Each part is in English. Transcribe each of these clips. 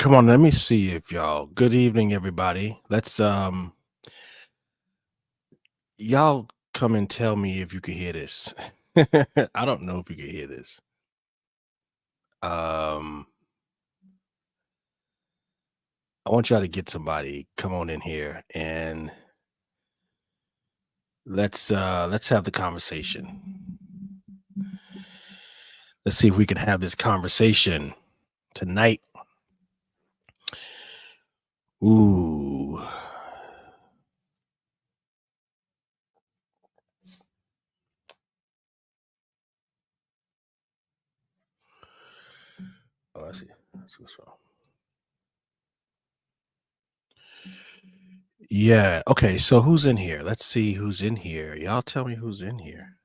Come on, let me see if y'all. Good evening, everybody. Y'all come and tell me if you can hear this. I don't know if you can hear this. Um I want y'all to get somebody come on in here and let's have the conversation. Let's see if we can have this conversation tonight. Ooh. Oh, I see. That's what's wrong. Yeah. Okay. So who's in here? Let's see who's in here. Y'all tell me who's in here.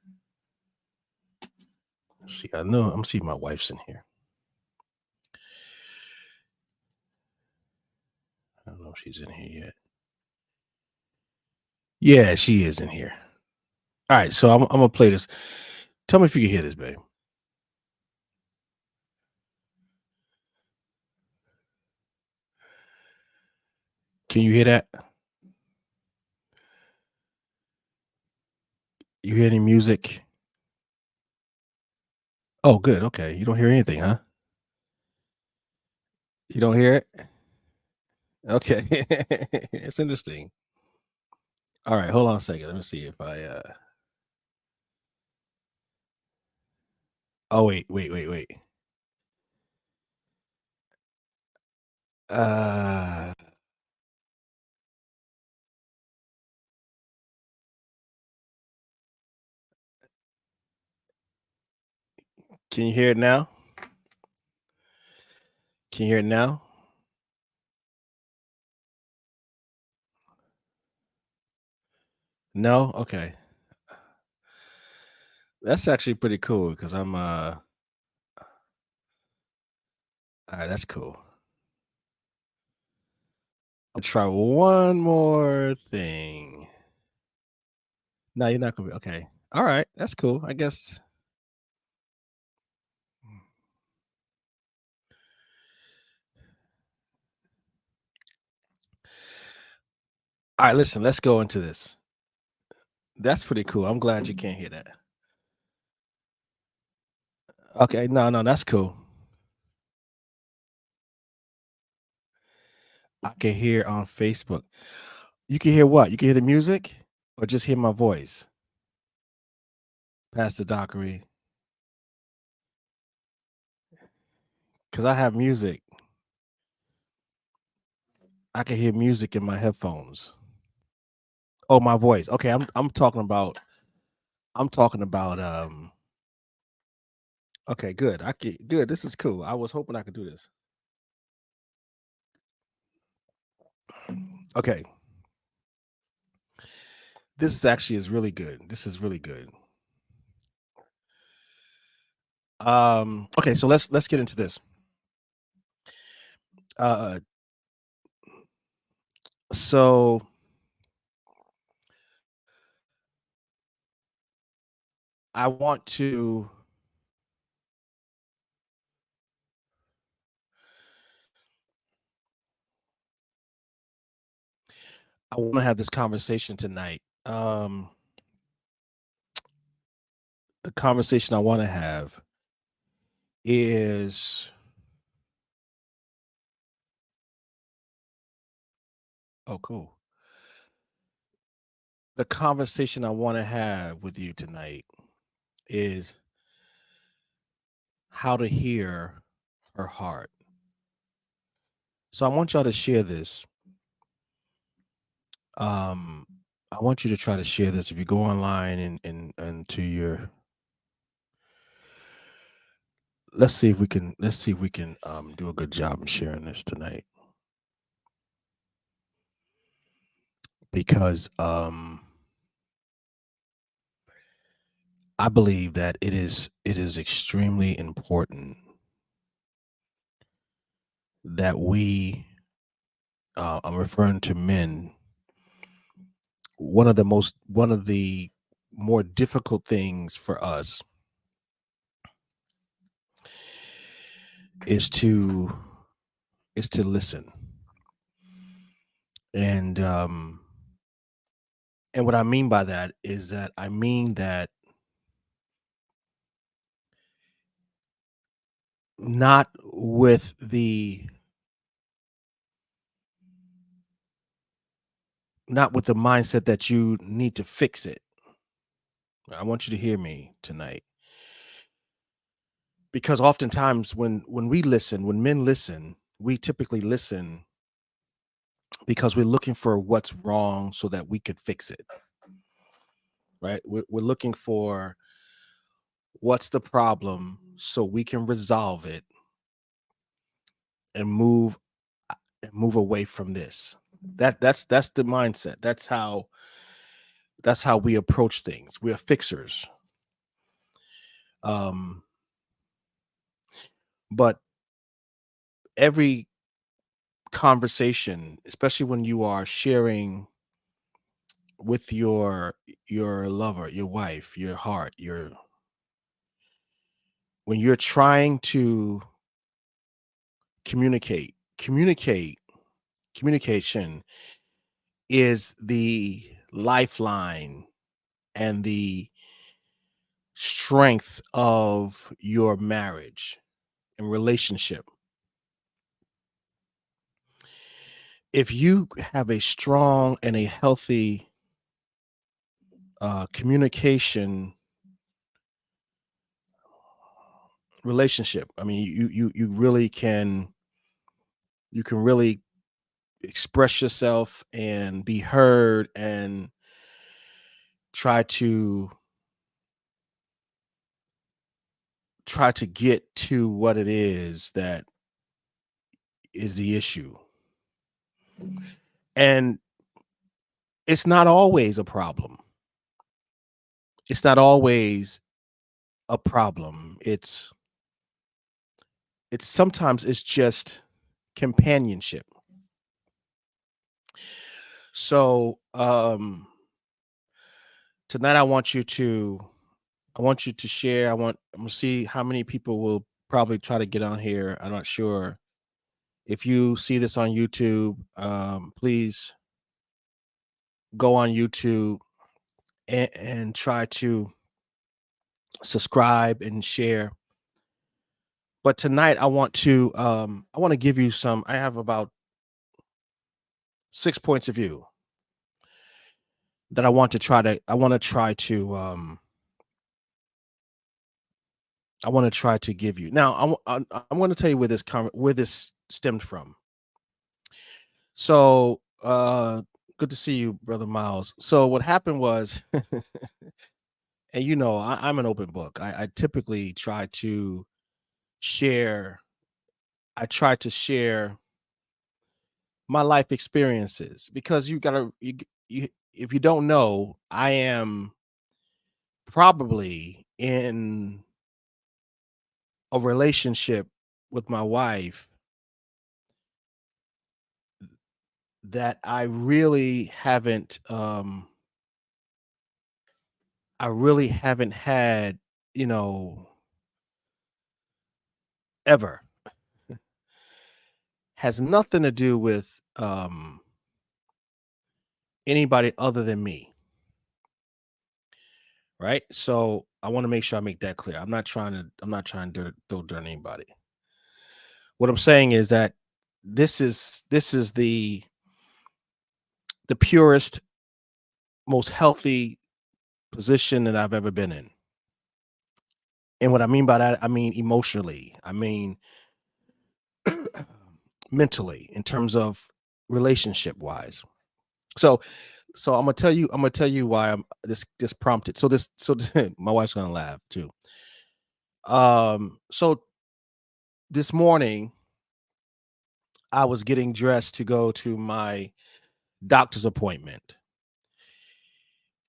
See, I know I'm seeing my wife's in here. I don't know if she's in here yet. Yeah, she is in here. All right. So I'm gonna play this. Tell me if you can hear this, babe. Can you hear that? You hear any music? Oh, good. Okay. You don't hear anything, huh? You don't hear it? Okay. It's interesting. All right. Hold on a second. Let me see if I. Oh, wait. Uh, can you hear it now? Can you hear it now? No? Okay. That's actually pretty cool because I'm. All right, that's cool. I'll try one more thing. No, you're not gonna be okay. All right, that's cool. I guess. All right, listen, let's go into this. That's pretty cool. I'm glad you can't hear that. Okay, no, that's cool. I can hear on Facebook. You can hear what? You can hear the music or just hear my voice? Pastor Dockery. Because I have music. I can hear music in my headphones. Oh, my voice. Okay, I'm talking about okay, good. Good. This is cool. I was hoping I could do this. Okay. This is actually is really good. This is really good. Okay, so let's get into this. Uh so I want to I want to have this conversation tonight. The conversation I want to have is oh cool. The conversation I want to have with you tonight is how to hear her heart. So I want y'all to share this. Um I want you to try to share this if you go online and to your let's see if we can do a good job of sharing this tonight because I believe that it is extremely important that I'm referring to men. One of the more difficult things for us is is to listen. And and what I mean by that is that I mean that not with the mindset that you need to fix it. I want you to hear me tonight, because oftentimes when men listen, we typically listen because we're looking for what's wrong so that we could fix it, right? We're looking for what's the problem so we can resolve it and move away from this. That's the mindset. That's how we approach things. We're fixers. Um, but every conversation, especially when you are sharing with your lover, your wife, your heart, your when you're trying to communicate, communication is the lifeline and the strength of your marriage and relationship. If you have a strong and a healthy communication relationship, I mean, you really can really express yourself and be heard and try to get to what it is that is the issue. And it's not always a problem. It's not always a problem. It's sometimes it's just companionship. So tonight I want you to share. I'm gonna see how many people will probably try to get on here. I'm not sure. If you see this on YouTube, please go on YouTube and try to subscribe and share. But tonight I want to give you some. I have about 6 points of view that I want to try to give you. Now I'm going to tell you where this stemmed from. So good to see you, brother Miles. So what happened was, and I'm an open book. I typically try to share. I try to share my life experiences, because if you don't know, I am probably in a relationship with my wife that I really haven't had, you know, ever. Has nothing to do with anybody other than me, right? So I want to make sure I make that clear. I'm not trying to throw dirt on anybody. What I'm saying is that this is the purest, most healthy position that I've ever been in. And what I mean by that, I mean emotionally. I mean mentally, in terms of relationship wise. So I'm gonna tell you why I'm this prompted. My wife's gonna laugh too. So this morning I was getting dressed to go to my doctor's appointment.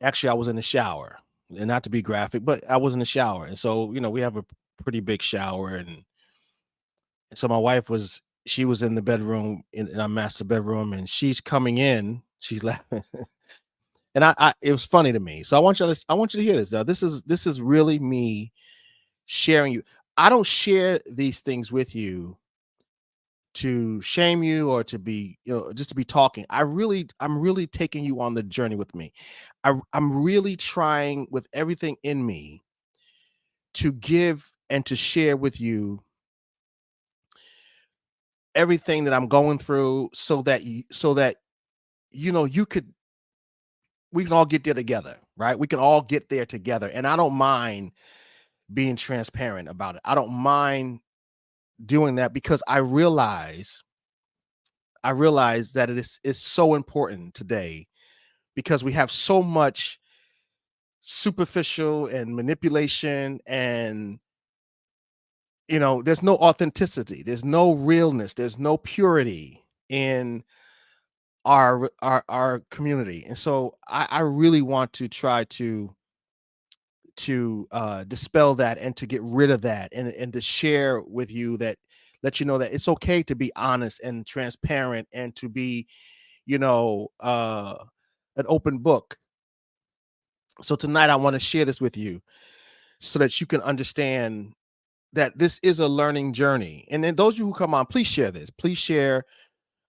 Actually, I was in the shower, and not to be graphic, but I was in the shower. And so, we have a pretty big shower, and so my wife she was in the bedroom, in our master bedroom, and she's coming in. She's laughing, and it was funny to me. So I want you to hear this. Now, this is really me sharing you. I don't share these things with you to shame you or to be, just to be talking. I'm really taking you on the journey with me. I'm really trying with everything in me to give and to share with you everything that I'm going through so that you could we can all get there together, right? We can all get there together. And I don't mind being transparent about it. I don't mind doing that because I realize that it is so important today because we have so much superficial and manipulation, and there's no authenticity, there's no realness, there's no purity in our community. And so I really want to try to dispel that and to get rid of that, and to share with you that let you know that it's okay to be honest and transparent and to be you know uh an open book. So tonight I want to share this with you so that you can understand that this is a learning journey. And then those of you who come on, please share this. Please share.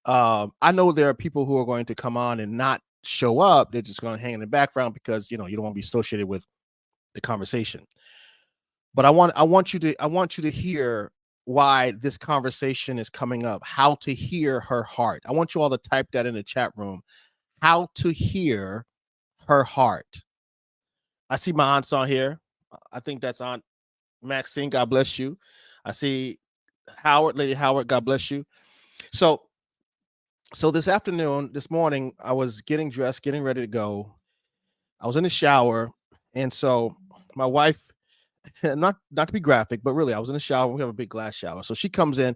I know there are people who are going to come on and not show up. They're just going to hang in the background because you don't want to be associated with the conversation. But I want you to hear why this conversation is coming up. How to hear her heart. I want you all to type that in the chat room. How to hear her heart. I see my aunt's on here. I think that's Aunt Maxine. God bless you. I see Howard, Lady Howard. God bless you. So, this morning, I was getting dressed, getting ready to go. I was in the shower, and so my wife, not to be graphic, but really, I was in the shower. We have a big glass shower. So she comes in,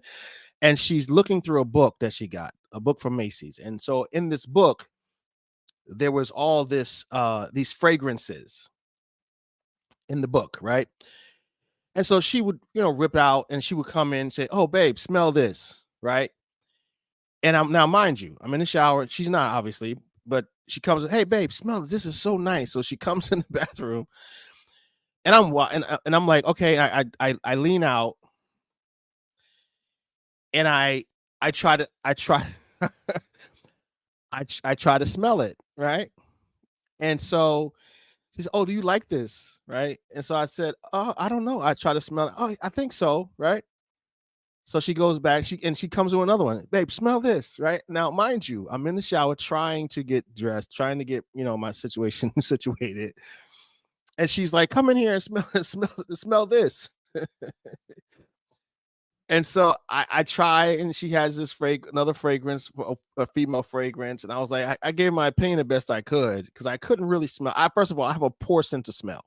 and she's looking through a book that she got, a book from Macy's. And so in this book, there was all these fragrances in the book, right? And so she would, rip out and she would come in and say, "Oh, babe, smell this," right? And I'm now, mind you, I'm in the shower. She's not obviously, but she comes, "Hey, babe, smell this. This is so nice." So she comes in the bathroom, and I'm like, okay, I lean out and I try to I try I try to smell it, right? And so she said, "Oh, do you like this?" Right? And so I said, "Oh, I don't know." I try to smell it. "Oh, I think so," right? So she goes back, she comes with another one. "Babe, smell this," right? Now, mind you, I'm in the shower trying to get dressed, trying to get, my situation situated. And she's like, "Come in here and smell smell this." And so I try, and she has this another fragrance, a female fragrance. And I was like, I gave my opinion the best I could because I couldn't really smell. First of all, I have a poor sense of smell.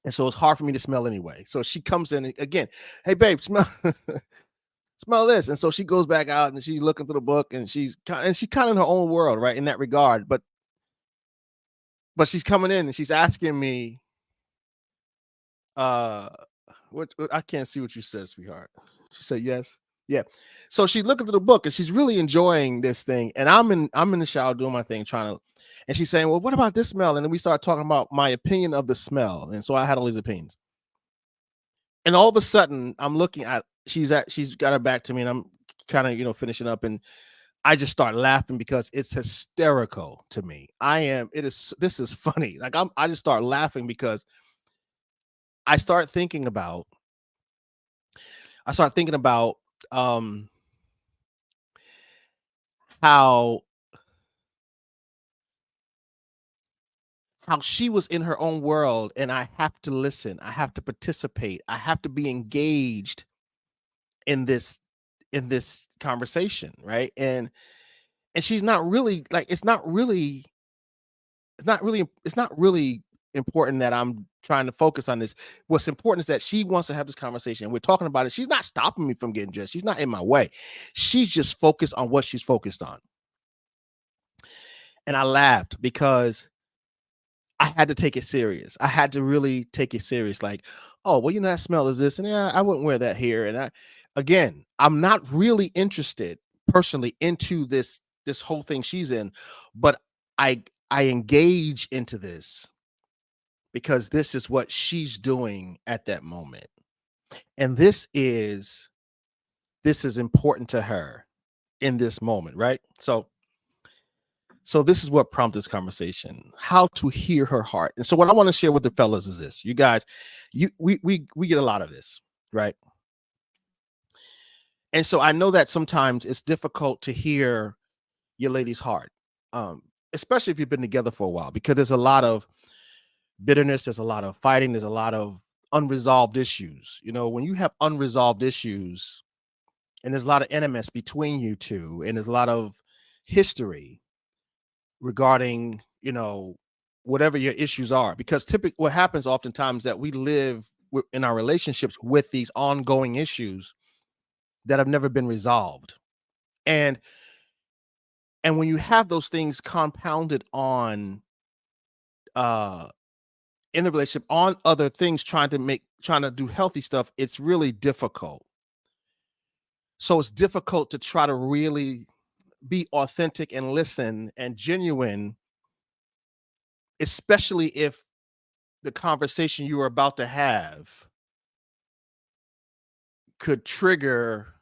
And so it's hard for me to smell anyway. So she comes in again. "Hey, babe, smell smell this." And so she goes back out and she's looking through the book, and she's kind of in her own world, right? In that regard. But she's coming in and she's asking me, uh, I can't see what you said, sweetheart. She said yes. Yeah. So she's looking through the book and she's really enjoying this thing. And I'm in the shower doing my thing, and she's saying, "Well, what about this smell?" And then we start talking about my opinion of the smell. And so I had all these opinions. And all of a sudden, I'm looking at she's got her back to me, and I'm kind of, finishing up, and I just start laughing because it's hysterical to me. This is funny. Like I just start laughing because I start thinking about I start thinking about um how she was in her own world, and I have to listen. I have to participate. I have to be engaged in this conversation, right? And she's not really like it's not really important that I'm trying to focus on this. What's important is that she wants to have this conversation. We're talking about it. She's not stopping me from getting dressed. She's not in my way. She's just focused on what she's focused on. And I laughed because I had to take it serious. I had to really take it serious. Like, "Oh, well, that smell is this, and yeah, I wouldn't wear that here." And I'm not really interested personally into this whole thing she's in, but I engage into this because this is what she's doing at that moment. And this is this is important to her in this moment, right? So this is what prompted this conversation: how to hear her heart. And so what I want to share with the fellas is this: you guys, we get a lot of this, right? And so I know that sometimes it's difficult to hear your lady's heart, um, especially if you've been together for a while, because there's a lot of bitterness, there's a lot of fighting, there's a lot of unresolved issues. You know, when you have unresolved issues and there's a lot of enemies between you two, and there's a lot of history regarding, whatever your issues are, because typically what happens oftentimes that we live in our relationships with these ongoing issues that have never been resolved. And when you have those things compounded on uh in the relationship on other things, trying to do healthy stuff, it's really difficult. So it's difficult to try to really be authentic and listen and genuine, especially if the conversation you are about to have could trigger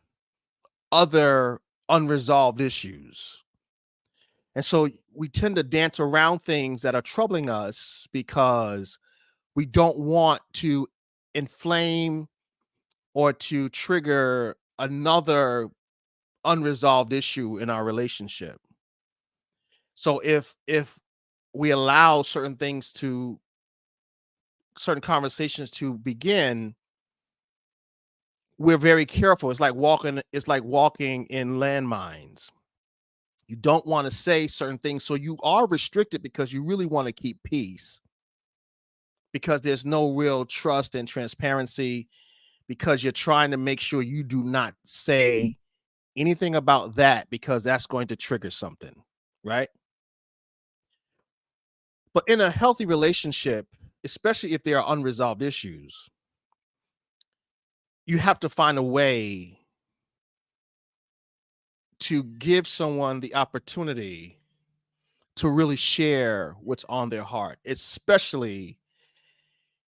other unresolved issues. And so we tend to dance around things that are troubling us because we don't want to inflame or to trigger another unresolved issue in our relationship. So if we allow certain conversations to begin, we're very careful. It's like walking in landmines. You don't want to say certain things, so you are restricted because you really want to keep peace, because there's no real trust and transparency, because you're trying to make sure you do not say anything about that, because that's going to trigger something, right? But in a healthy relationship, especially if there are unresolved issues, you have to find a way to give someone the opportunity to really share what's on their heart, especially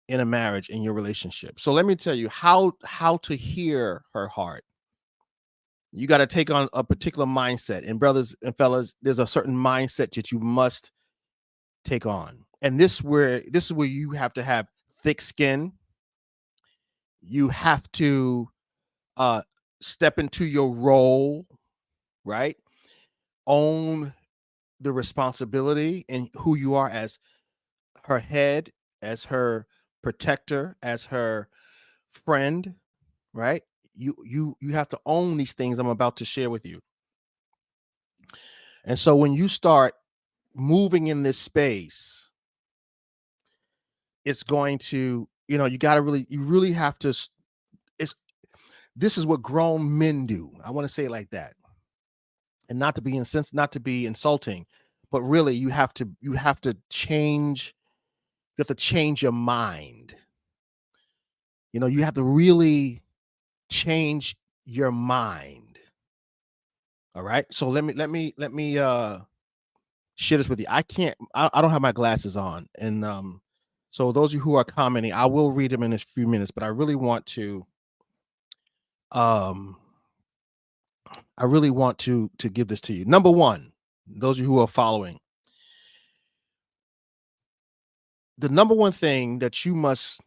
in a marriage, in your relationship. So let me tell you how to hear her heart. You got to take on a particular mindset. And brothers and fellas, there's a certain mindset that you must take on. And this is where you have to have thick skin. You have to uh step into your role, right? Own the responsibility and who you are as her head, as her protector, as her friend, right? You have to own these things I'm about to share with you. And so when you start moving in this space, it's going to, you really have to it's this is what grown men do. I want to say it like that. And not to be insulting, but really you have to change your mind. You have to really change your mind. All right. So let me share this with you. I don't have my glasses on. And so those of you who are commenting, I will read them in a few minutes, but um I really want to give this to you. Number one, those of you who are following, the number one thing that you must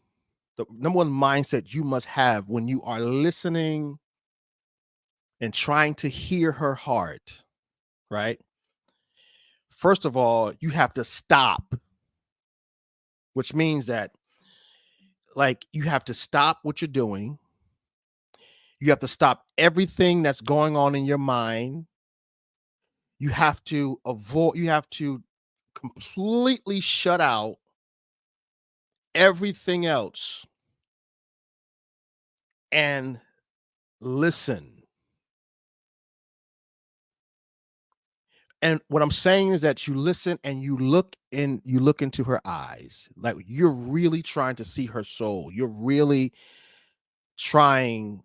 the number one mindset you must have when you are listening and trying to hear her heart, right? First of all, you have to stop, which means that, like, you have to stop what you're doing. You have to stop everything that's going on in your mind. You have to completely shut out everything else and listen. And what I'm saying is that you listen and you look into her eyes. Like, you're really trying to see her soul. You're really trying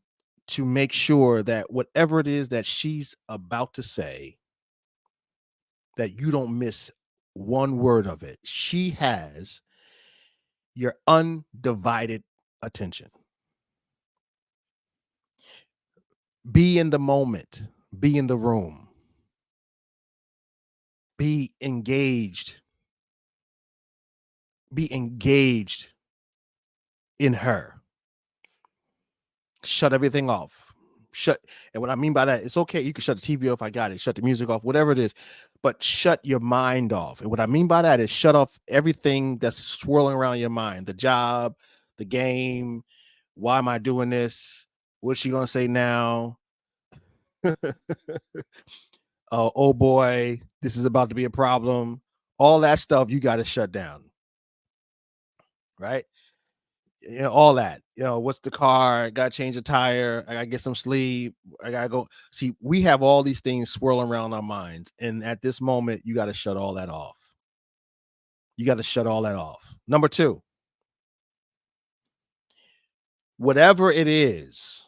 to make sure that whatever it is that she's about to say, that you don't miss one word of it. She has your undivided attention. Be in the moment, be in the room, be engaged, be engaged in her. Shut everything off. Shut and what I mean by that, it's okay, you can shut the TV off, I got it, shut the music off, whatever it is, but shut your mind off. And what I mean by that is shut off everything that's swirling around your mind, the job, the game, why am I doing this? What's she gonna say now? Oh boy, this is about to be a problem. All that stuff you got to shut down, right? All that. What's the car? Got to change the tire. I got to get some sleep. I got to go. See, we have all these things swirling around our minds. And at this moment, you got to shut all that off. You got to shut all that off. Number two, whatever it is,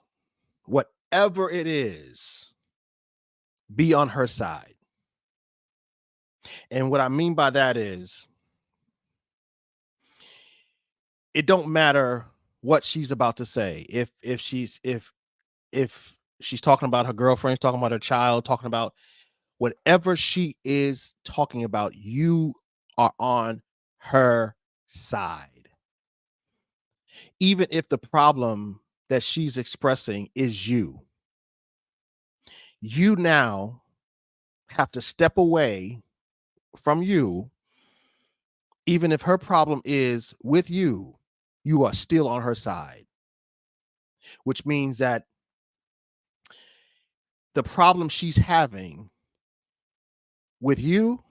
whatever it is, be on her side. And what I mean by that is, it don't matter what she's about to say. If she's talking about her girlfriend, talking about her child, talking about whatever she is talking about, you are on her side. Even if the problem that she's expressing is you now have to step away from you. Even if her problem is with you are still on her side, which means that the problem she's having with you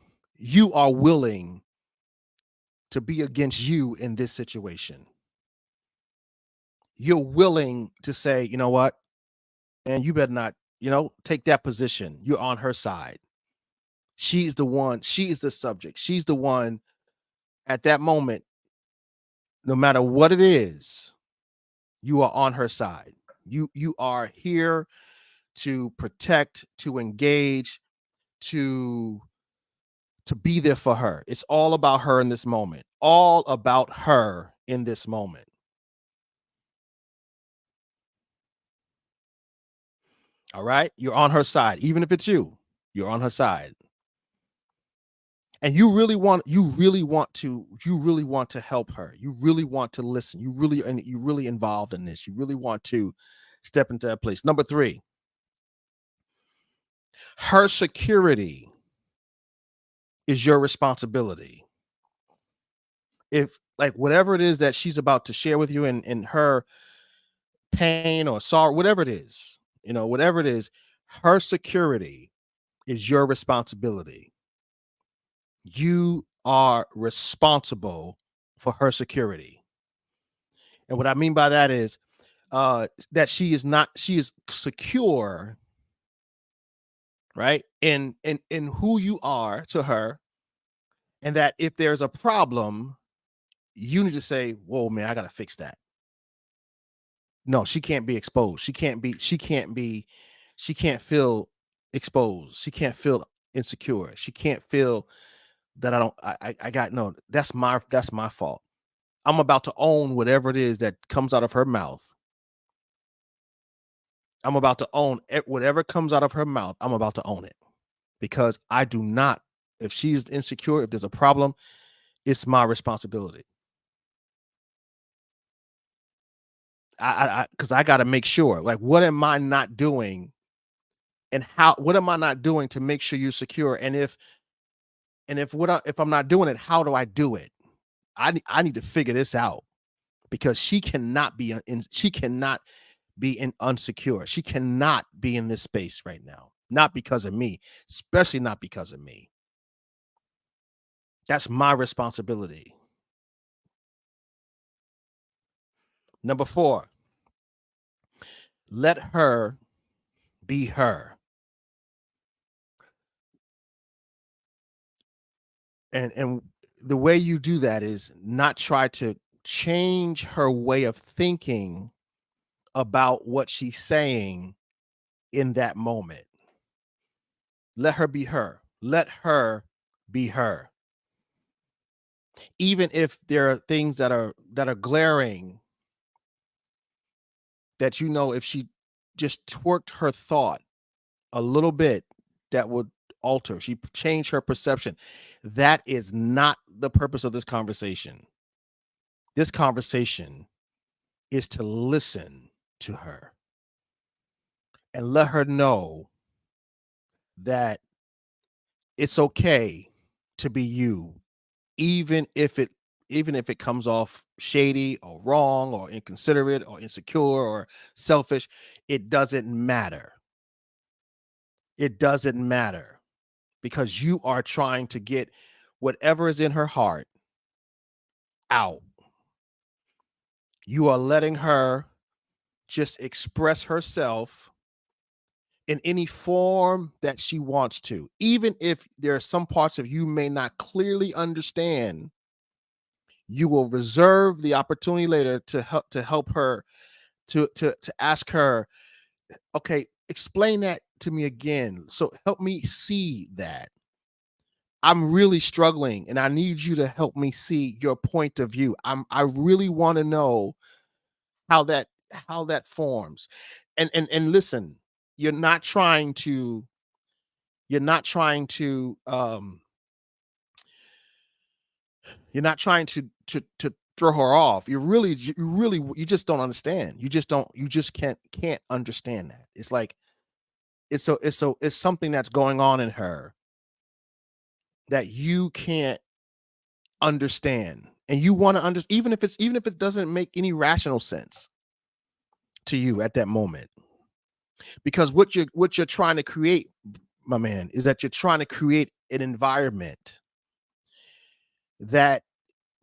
are willing to be against you in this situation. You're willing to say, you know what, and you better not, take that position. You're on her side. She's the one, she is the subject. She's the one at that moment, no matter what it is, you are on her side. You are here to protect, to engage, to be there for her. It's all about her in this moment. All about her in this moment. All right? You're on her side. Even if it's you're on her side. And you really want to help her. You really want to listen. You're really involved in this. You really want to step into that place. Number 3, her security is your responsibility. If like whatever it is that she's about to share with you in her pain or sorrow, whatever it is, whatever it is, her security is your responsibility. You are responsible for her security. And what I mean by that is that she is secure, right? In who you are to her, and that if there's a problem, you need to say, whoa, man, I gotta fix that. No, she can't be exposed. She can't feel exposed. She can't feel insecure. She can't feel that I got no, that's my fault. I'm about to own whatever it is that comes out of her mouth. I'm about to own whatever comes out of her mouth. I'm about to own it because I do not, if she's insecure, if there's a problem, it's my responsibility. Because I got to make sure, like, what am I not doing, and what am I not doing to make sure you're secure? If I'm not doing it, how do I do it? I need to figure this out because she cannot be in unsecure. She cannot be in this space right now. Not because of me, especially not because of me. That's my responsibility. Number 4, let her be her. And the way you do that is not try to change her way of thinking about what she's saying in that moment. Let her be her. Let her be her. Even if there are things that are glaring, that if she just twerked her thought a little bit, that would alter. She changed her perception. That is not the purpose of this conversation. This conversation is to listen to her and let her know that it's okay to be you, even if it comes off shady or wrong or inconsiderate or insecure or selfish. It doesn't matter. It doesn't matter, because you are trying to get whatever is in her heart out. You are letting her just express herself in any form that she wants to, even if there are some parts of you may not clearly understand. You will reserve the opportunity later to help her, to ask her, okay, explain that to me again, so help me see that. I'm really struggling and I need you to help me see your point of view. I really want to know how that forms. And listen, you're not trying to you're not trying to you're not trying to throw her off. You just don't understand. You just can't understand that. It's like it's something that's going on in her that you can't understand. And you want to understand, even if it doesn't make any rational sense to you at that moment. Because what you're trying to create, my man, is that you're trying to create an environment that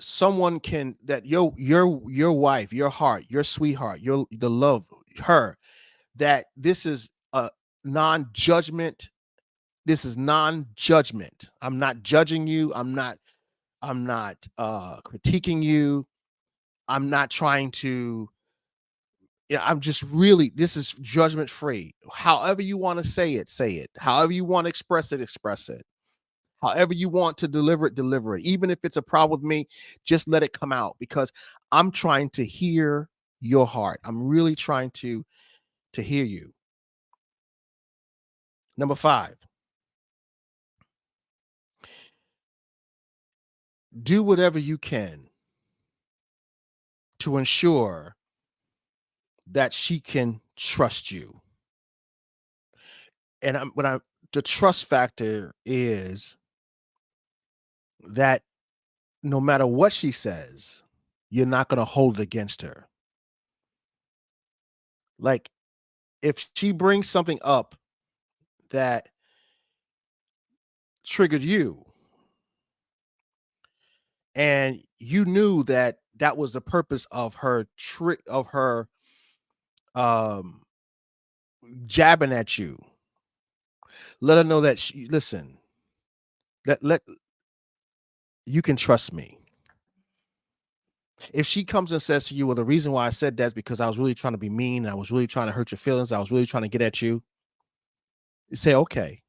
someone can that your wife, your heart, your sweetheart, your the love, her, that this is a non-judgment. This is non-judgment. I'm not judging you. I'm not critiquing you. I'm not trying to, yeah, I'm just really, this is judgment free. However you want to say it, say it. However you want to express it, express it. However you want to deliver it, deliver it. Even if it's a problem with me, just let it come out, because I'm trying to hear your heart. I'm really trying to hear you. Number 5, do whatever you can to ensure that she can trust you. And the trust factor is that no matter what she says, you're not going to hold it against her. Like, if she brings something up that triggered you, and you knew that that was the purpose of her trick, of her um jabbing at you, let her know that listen, let you can trust me. If she comes and says to you, well, the reason why I said that is because I was really trying to be mean, I was really trying to hurt your feelings, I was really trying to get at you, say, okay,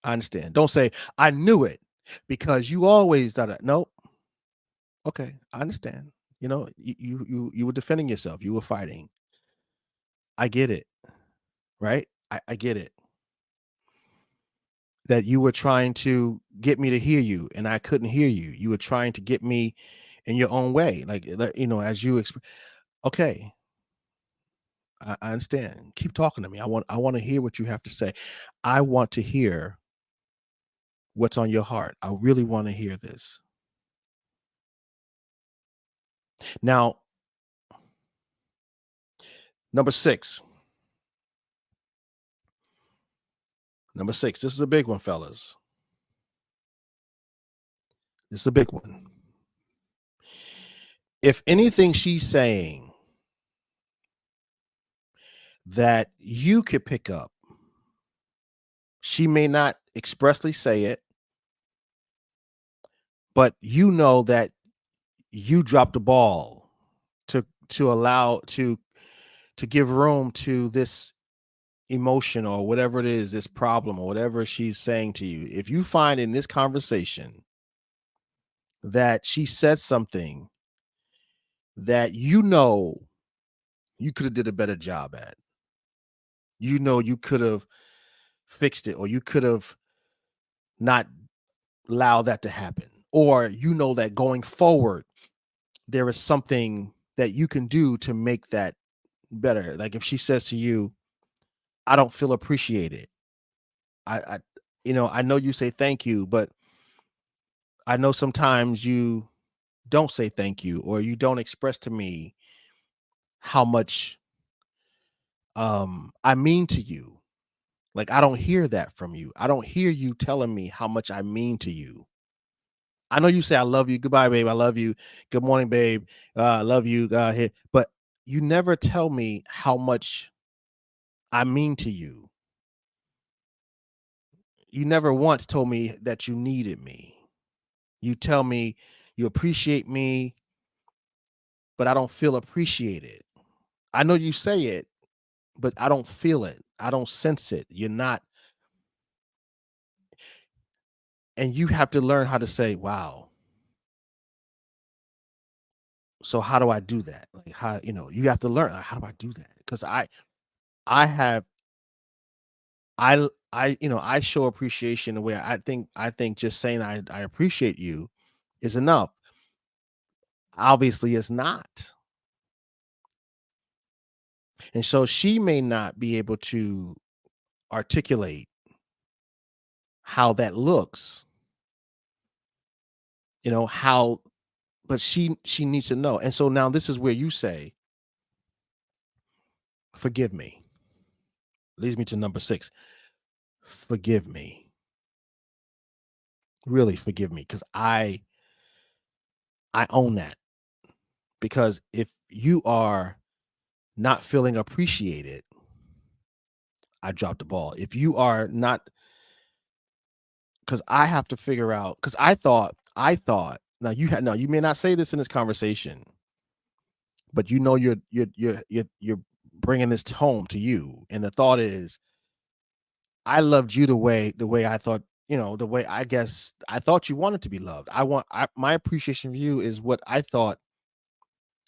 I understand. Don't say, I knew it because you always done it. No, okay, I understand. You were defending yourself, you were fighting. I get it, right? I get it. That you were trying to get me to hear you and I couldn't hear you. You were trying to get me in your own way. As you okay, I understand. Keep talking to me. I want to hear what you have to say. I want to hear what's on your heart. I really want to hear this. Now, number 6. Number 6. This is a big one, fellas. This is a big one. If anything she's saying that you could pick up, she may not expressly say it, but you know that you dropped the ball to allow to give room to this emotion or whatever it is, this problem or whatever she's saying to you. If you find in this conversation that she said something that you know you could have did a better job at. You know, you could have fixed it, or you could have not allowed that to happen. Or you know that going forward, there is something that you can do to make that better. Like if she says to you, I don't feel appreciated. I I know you say thank you, but I know sometimes you don't say thank you, or you don't express to me how much I mean to you. Like I don't hear that from you. I don't hear you telling me how much I mean to you. I know you say I love you. Goodbye, babe. I love you. Good morning, babe. I love you. Here. But you never tell me how much I mean to you. You never once told me that you needed me. You tell me you appreciate me, but I don't feel appreciated. I know you say it, but I don't feel it. I don't sense it. You're not, and you have to learn how to say, wow. So how do I do that? Like how, you have to learn, like, how do I do that? Because I have I show appreciation the way I think just saying I appreciate you is enough. Obviously it's not. And so she may not be able to articulate how that looks, how, but she needs to know. And so now this is where you say, forgive me. Leads me to number 6. Forgive me. Really forgive me, because I own that. Because if you are not feeling appreciated, I dropped the ball. If you are not, because I have to figure out, because I thought now you may not say this in this conversation, but you're bringing this home to you, and the thought is, I loved you the way I thought, the way I guess I thought you wanted to be loved. My appreciation of you is what I thought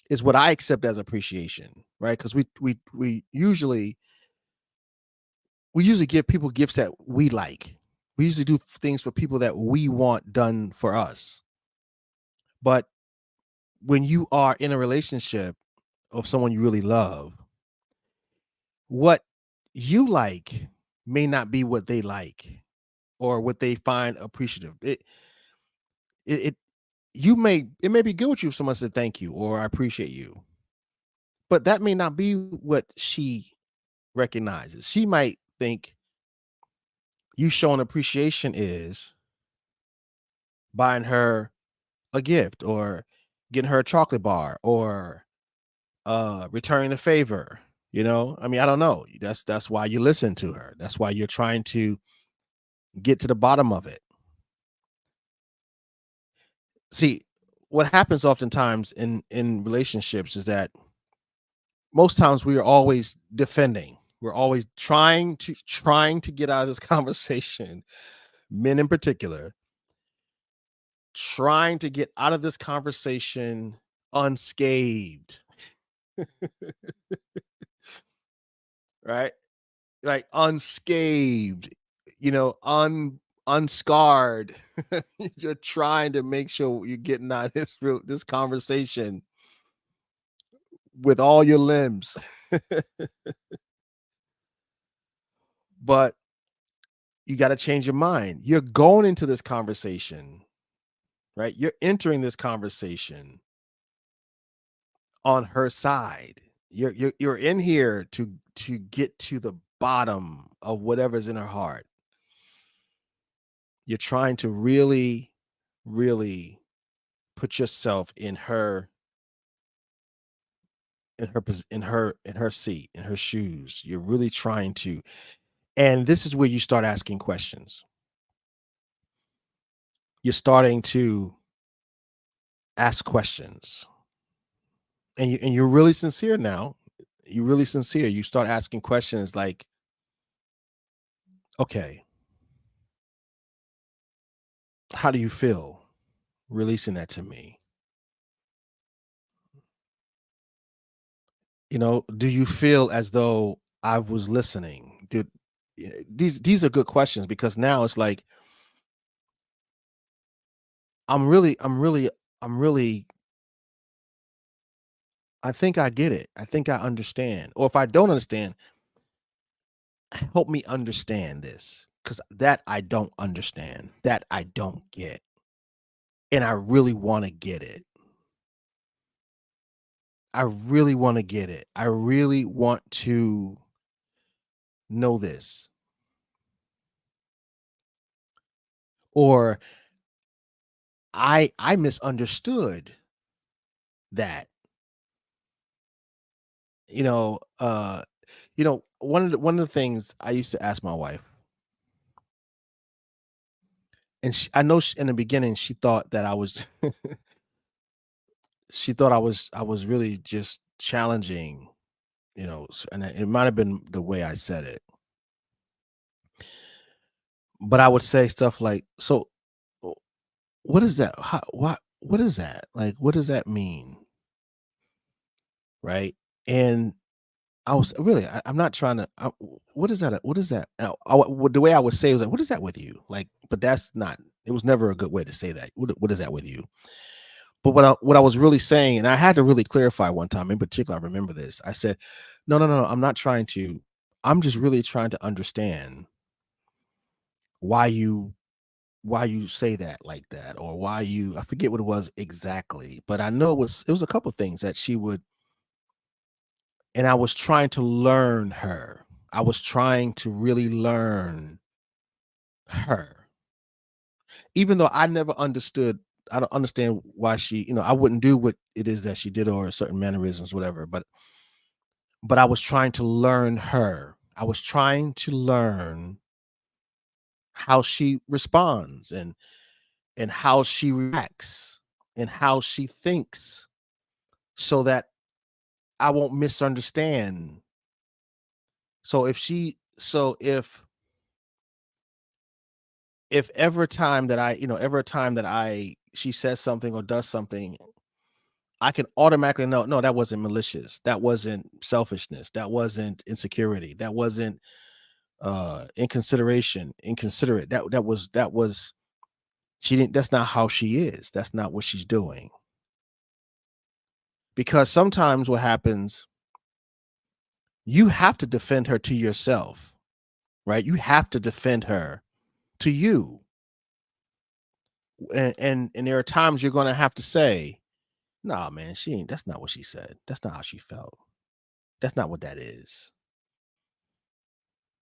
is what I accept as appreciation, right? Because we usually give people gifts that we like. We usually do things for people that we want done for us. But when you are in a relationship of someone you really love, what you like may not be what they like or what they find appreciative. It it may be good with you if someone said thank you or I appreciate you, but that may not be what she recognizes. She might think you showing appreciation is buying her a gift or getting her a chocolate bar or returning a favor. I mean, I don't know. That's why you listen to her. That's why you're trying to get to the bottom of it. See, what happens oftentimes in relationships is that most times we are always defending. We're always trying to get out of this conversation, men in particular, trying to get out of this conversation unscathed, right? Like unscathed, unscarred. You're trying to make sure you're getting out of this conversation with all your limbs. But you got to change your mind. You're going into this conversation, right? You're entering this conversation on her side. You're in here to get to the bottom of whatever's in her heart. You're trying to really, really put yourself in her seat, in her shoes. You're really trying to, and this is where you start asking questions. You're starting to ask questions, and you're really sincere now. You're really sincere. You start asking questions like, okay, how do you feel releasing that to me? Do you feel as though I was listening? These are good questions because now it's like I'm really I'm really I'm really I think I get it. I think I understand. Or if I don't understand, help me understand this cuz that I don't understand. That I don't get. And I really want to get it. I really want to get it. I really want to know this. Or I misunderstood that. You know, one of the things I used to ask my wife, and I know in the beginning she thought that I was she thought I was really just challenging, and it might have been the way I said it. But I would say stuff like, "So, w- what is that? What is that? Like, what does that mean?" Right? And I was really, I'm not trying to. What is that? What is that? The way I would say it was like, "What is that with you?" Like, but that's not. It was never a good way to say that. What is that with you? But what I was really saying, and I had to really clarify one time in particular. I remember this. I said, "No, no, no. I'm not trying to. I'm just really trying to understand why you why you say that like that, or why you. I forget what it was exactly, but I know it was a couple things that she would, and I was trying to learn her. I was trying to really learn her, even though I never understood. I don't understand why I wouldn't do what it is that she did or certain mannerisms, whatever. But I was trying to learn her. I was trying to learn how she responds and how she reacts and how she thinks so that I won't misunderstand. So if ever time that ever time that I she says something or does something, I can automatically know, no, that wasn't malicious. That wasn't selfishness. That wasn't insecurity. That wasn't inconsideration, inconsiderate. That was she didn't that's not how she is. That's not what she's doing. Because sometimes what happens, you have to defend her to yourself, right? You have to defend her to you. And there are times you're gonna have to say, nah, man, she ain't that's not what she said. That's not how she felt. That's not what that is.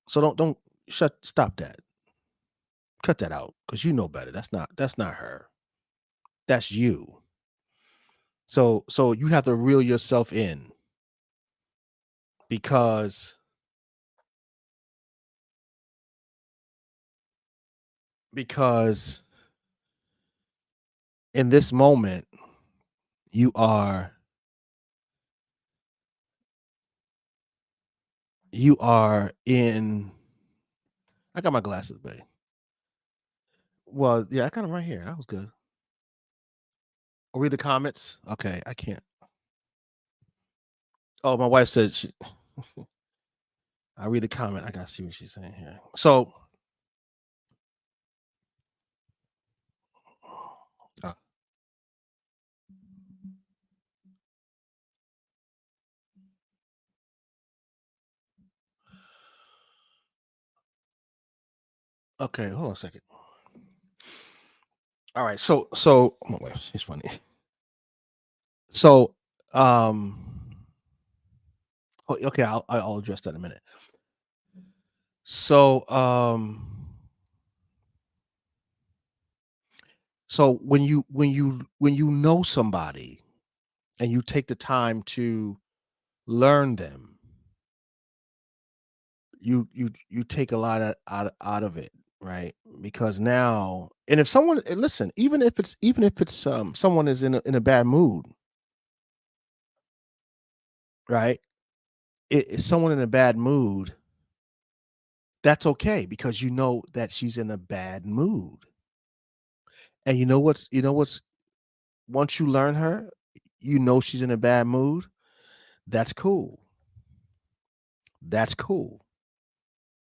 So don't stop that. Cut that out because you know better. That's not her. That's you. So you have to reel yourself in because because in this moment you are you are in I got my glasses, babe. Well, yeah, I got them right here. That was good. I'll read the comments. Okay, I can't. Oh, my wife said I read the comment. I gotta see what she's saying here. So uh, okay, hold on a second. All right, so my wife, she's funny. So okay, I'll address that in a minute. So so when you know somebody and you take the time to learn them, you take a lot out of it, right? Because now, and if someone listen, even if it's someone is in a bad mood, right? If someone in a bad mood, that's okay because you know that she's in a bad mood. And you know what's once you learn her, you know she's in a bad mood. That's cool. That's cool.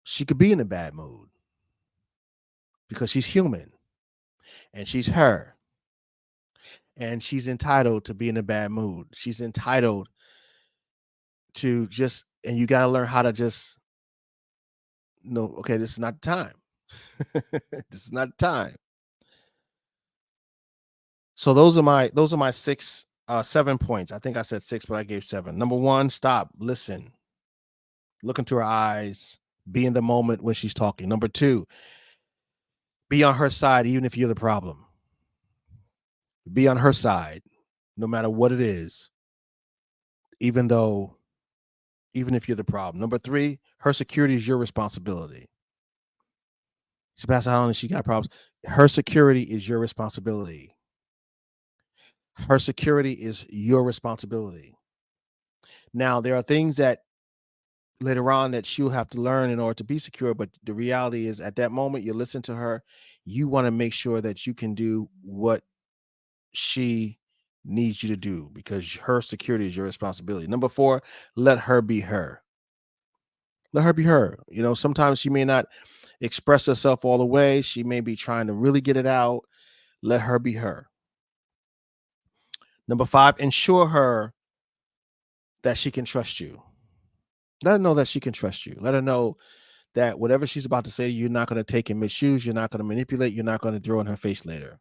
She could be in a bad mood because she's human and she's her, and she's entitled to be in a bad mood. She's entitled to just, and you got to learn how to just know, okay, this is not the time. This is not the time. So those are my six 7 points. I think I said six, but I gave seven. Number one, stop, listen, look into her eyes, be in the moment when she's talking. Number two, be on her side, even if you're the problem. Be on her side, no matter what it is, even though, even if you're the problem. Number three, her security is your responsibility. See, Pastor Holland, she got problems. Her security is your responsibility. Her security is your responsibility. Now, there are things that later on that she'll have to learn in order to be secure. But the reality is, at that moment, you listen to her. You want to make sure that you can do what she needs you to do because her security is your responsibility. Number four, let her be her. Let her be her. You know, sometimes she may not express herself all the way. She may be trying to really get it out. Let her be her. Number five, ensure her that she can trust you. Let her know that she can trust you. Let her know that whatever she's about to say, you're not going to take and misuse. You're not going to manipulate. You're not going to throw in her face later.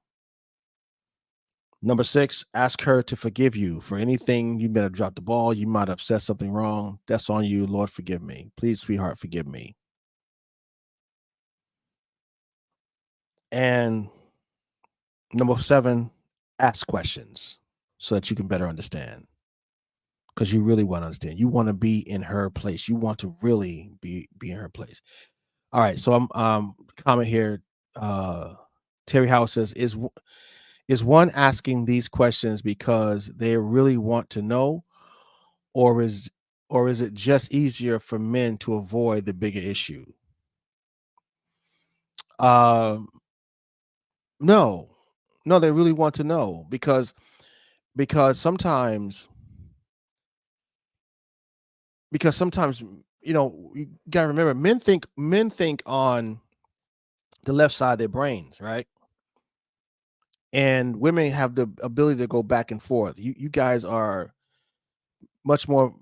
Number six, ask her to forgive you for anything. You might have dropped the ball. You might have said something wrong. That's on you. Lord, forgive me. Please, sweetheart, forgive me. And number seven, ask questions so that you can better understand. Because you really want to understand. You want to be in her place. You want to really be in her place. All right. So I'm comment here. Terry House says, is one asking these questions because they really want to know, or is it just easier for men to avoid the bigger issue? Um, no, no, they really want to know because sometimes sometimes you know, you gotta remember, men think on the left side of their brains, right? And women have the ability to go back and forth. You guys are much more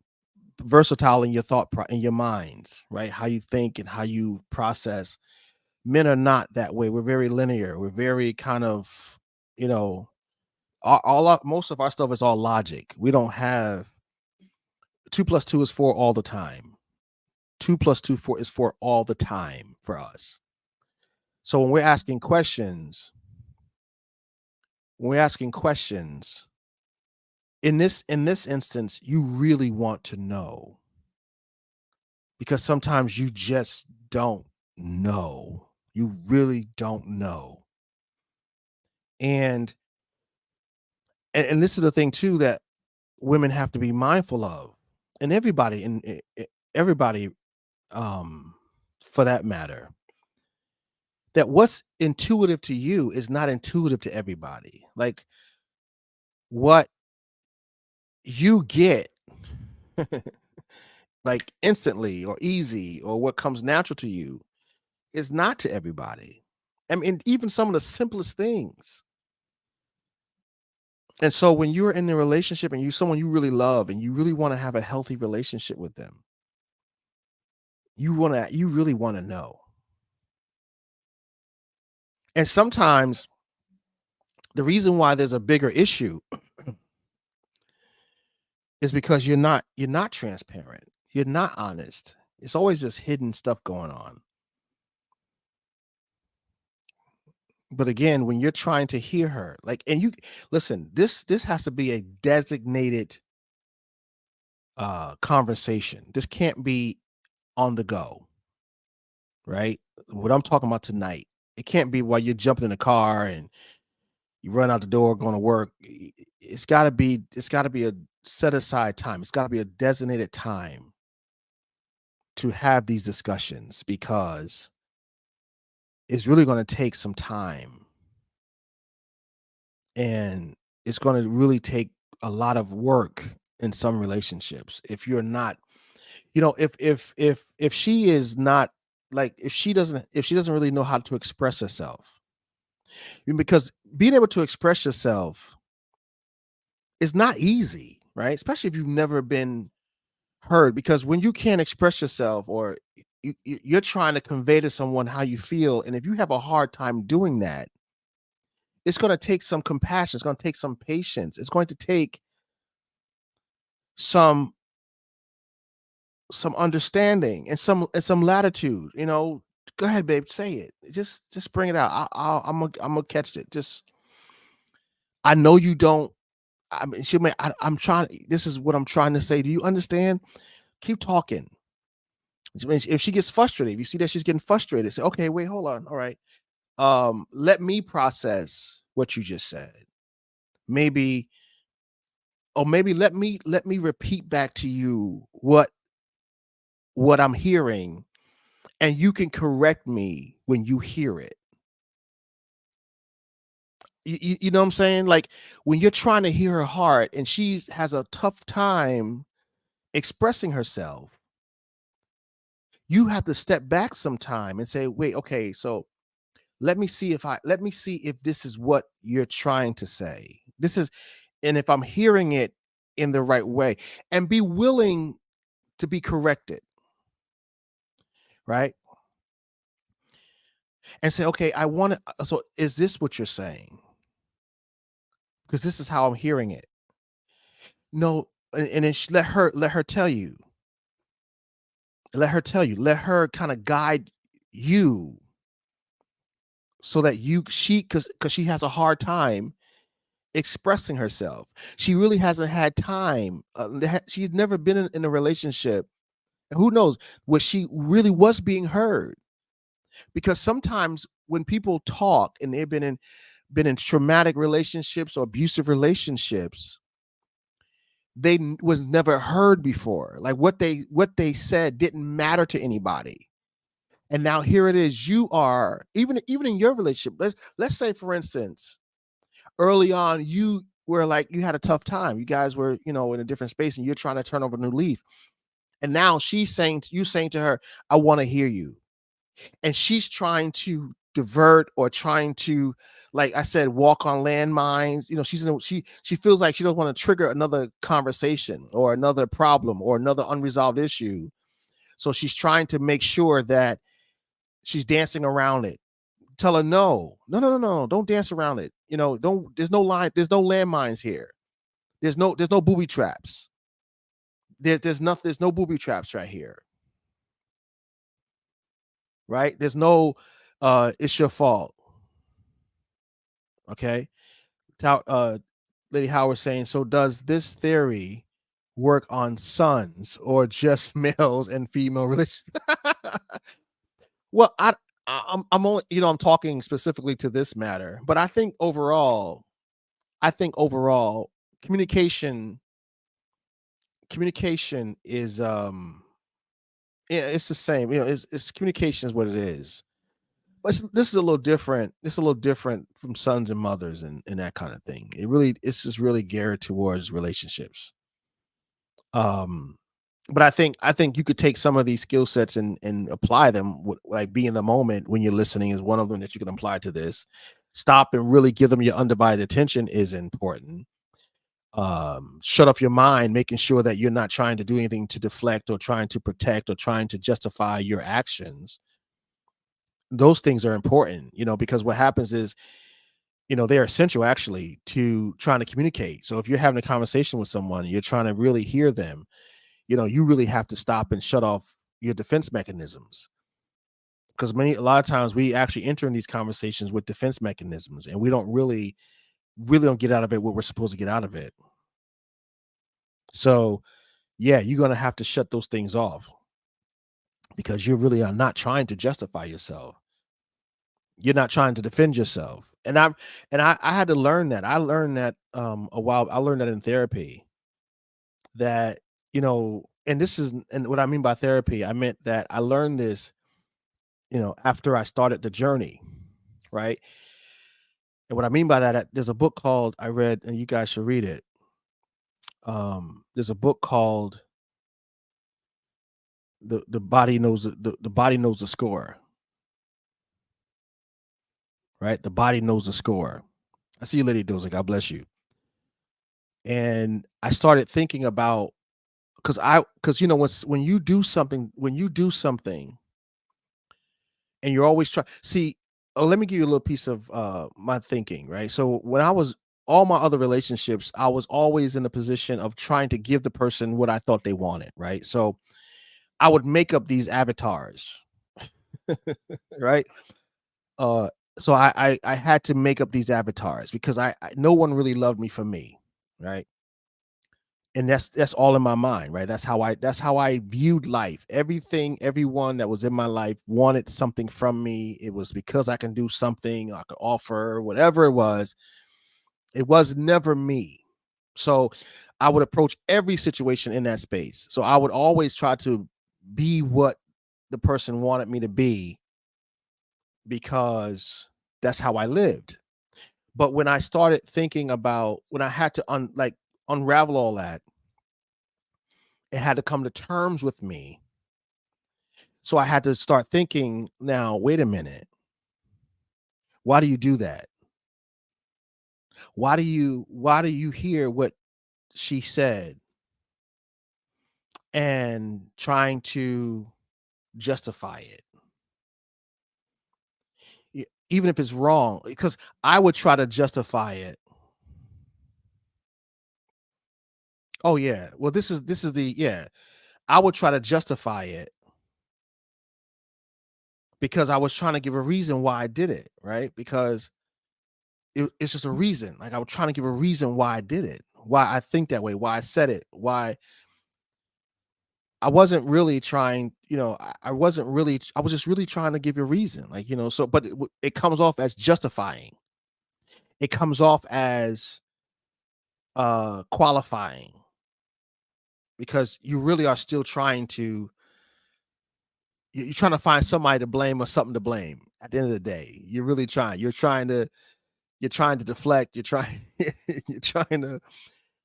versatile in your in your minds, right? How you think and how you process. Men are not that way. We're very linear. We're very kind of, you know, most of our stuff is all logic. We don't have two plus two is four all the time. Two plus two four is four all the time for us. So when we're asking questions, in this instance, you really want to know because sometimes you just don't know. You really don't know. And and this is the thing too that women have to be mindful of, and everybody everybody um for that matter, that what's intuitive to you is not intuitive to everybody. Like what you get like instantly or easy or what comes natural to you is not to everybody. I mean, even some of the simplest things. And so when you're in a relationship and you someone you really love and you really want to have a healthy relationship with them, you really want to know. And sometimes the reason why there's a bigger issue is because you're not transparent. You're not honest. It's always this hidden stuff going on. But again, when you're trying to hear her, like, and you listen, this has to be a designated conversation. This can't be on the go, right? What I'm talking about tonight, it can't be while you're jumping in the car and you run out the door going to work. It's got to be a set aside time. It's got to be a designated time to have these discussions because it's really going to take some time, and it's going to really take a lot of work in some relationships. If you're not, if she is not, like, if she doesn't really know how to express herself, because being able to express yourself is not easy, right? Especially if you've never been heard, because when you can't express yourself, or you're trying to convey to someone how you feel, and if you have a hard time doing that, it's going to take some compassion, it's going to take some patience, it's going to take some understanding and some latitude. Go ahead, babe, say it. Just bring it out. I'm gonna catch it. Just, I know you don't. I mean, I'm trying. This is what I'm trying to say. Do you understand? Keep talking. If she gets frustrated, if you see that she's getting frustrated, say, okay, wait, hold on. All right. Let me process what you just said. Maybe, or maybe let me repeat back to you what I'm hearing, and you can correct me when you hear it. You know what I'm saying? Like, when you're trying to hear her heart and she has a tough time expressing herself, you have to step back sometime and say, wait, okay, so let me see if this is what you're trying to say. And if I'm hearing it in the right way, and be willing to be corrected, right? And say, okay, I want to, so is this what you're saying? Because this is how I'm hearing it. No, and then let her tell you. Let her kind of guide you, so that because she has a hard time expressing herself. She really hasn't had time. She's never been in a relationship. Who knows where she really was being heard? Because sometimes when people talk and they've been in traumatic relationships or abusive relationships, was never heard before. Like, what they said didn't matter to anybody. And now here it is. You are, even in your relationship. Let's say, for instance, early on, you were like, you had a tough time. You guys were, in a different space, and you're trying to turn over a new leaf. And now she's saying to her, I want to hear you. And she's trying to divert, or trying to, like I said, walk on landmines. She feels like she doesn't want to trigger another conversation or another problem or another unresolved issue. So she's trying to make sure that she's dancing around it. Tell her, no, no, no, no, no, don't dance around it. Don't. There's no landmines here. There's no booby traps. There's nothing. There's no booby traps right here. Right? There's no. It's your fault. Okay. Lady Howard saying, so does this theory work on sons or just males and female relations? Well, I'm only, I'm talking specifically to this matter, but I think overall, communication communication is, yeah, it's the same. It's communication is what it is. But this is a little different. It's a little different from sons and mothers and that kind of thing. It's just really geared towards relationships. Um, but I think you could take some of these skill sets and apply them. Like, be in the moment when you're listening is one of them that you can apply to this. Stop and really give them your undivided attention is important. Shut off your mind, making sure that you're not trying to do anything to deflect or trying to protect or trying to justify your actions. Those things are important, because what happens is, they're essential actually to trying to communicate. So if you're having a conversation with someone, you're trying to really hear them, you really have to stop and shut off your defense mechanisms. Because a lot of times we actually enter in these conversations with defense mechanisms, and we don't really don't get out of it what we're supposed to get out of it. So yeah, you're gonna have to shut those things off, because you really are not trying to justify yourself. You're not trying to defend yourself. And I had to learn that. I learned that in therapy, that, and what I mean by therapy, I meant that I learned this, after I started the journey, right? And what I mean by that, there's a book called I read, and you guys should read it. there's a book called the body knows the body knows the score, right? The body knows the score. I see you, Lady Doza. God bless you. And I started thinking about because when you do something and you're always trying see. Oh, let me give you a little piece of my thinking, right? So when I was all my other relationships, I was always in the position of trying to give the person what I thought they wanted, right? So I would make up these avatars, right? Uh, so I had to make up these avatars because I no one really loved me for me, right? And that's all in my mind, right? That's how I viewed life. Everything, everyone that was in my life wanted something from me. It was because I can do something, I could offer, whatever it was. It was never me. So I would approach every situation in that space. So I would always try to be what the person wanted me to be because that's how I lived. But when I started thinking about when I had to unravel all that, it had to come to terms with me. So I had to start thinking, now, wait a minute. Why do you do that? Why do you hear what she said and trying to justify it? Even if it's wrong, because I would try to justify it. Oh yeah. Well, this is the yeah. I would try to justify it because I was trying to give a reason why I did it, right? Because it's just a reason. Like I was trying to give a reason why I did it, why I think that way, why I said it, why I wasn't really trying, I wasn't really, I was just really trying to give you a reason. Like, so, but it comes off as justifying. It comes off as qualifying because you really are still trying to, you're trying to find somebody to blame or something to blame at the end of the day. You're really trying, you're trying to deflect. You're trying to,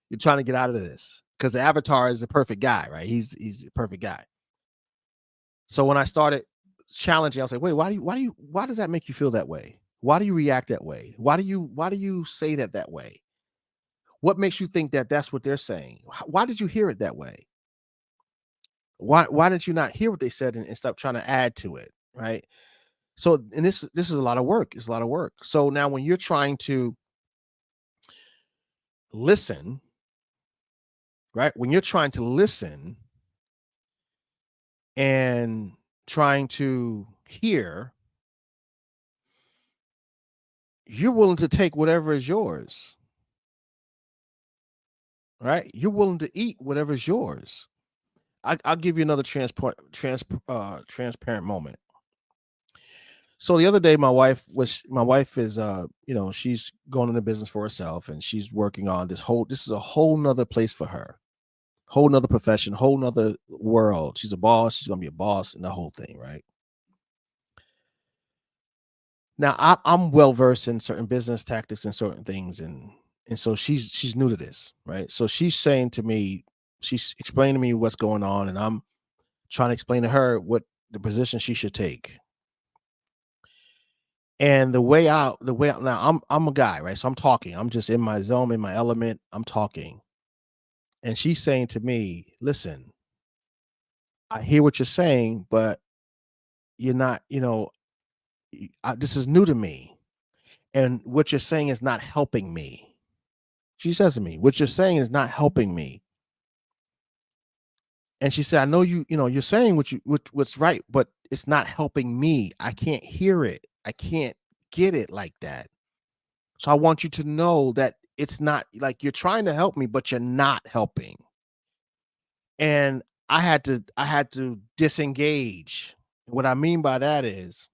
you're trying to get out of this because the avatar is the perfect guy, right? He's the perfect guy. So when I started challenging, I was like, wait, why does that make you feel that way? Why do you react that way? Why do you say that way? What makes you think that that's what they're saying? Why did you hear it that way? Why did you not hear what they said and stop trying to add to it? Right. So, and this is a lot of work. It's a lot of work. So now when you're trying to listen, right? When you're trying to listen and trying to hear, you're willing to take whatever is yours, right? You're willing to eat whatever is yours. I'll give you another transparent moment. So the other day, my wife is she's going into business for herself and she's working on this is a whole nother place for her, whole nother profession, whole nother world. She's a boss. She's gonna be a boss and the whole thing, right? Now I'm well versed in certain business tactics and certain things, and so she's new to this, right? So she's saying to me, she's explaining to me what's going on, and I'm trying to explain to her what the position she should take. And the way out now, I'm a guy, right? So I'm talking. I'm just in my zone, in my element. I'm talking, and she's saying to me, "Listen, I hear what you're saying, but you're not. This is new to me, and what you're saying is not helping me." She says to me, "What you're saying is not helping me." And she said, "I know you're saying what's right, but it's not helping me. I can't hear it. I can't get it like that. So I want you to know that it's not like you're trying to help me, but you're not helping." And I had to disengage. What I mean by that is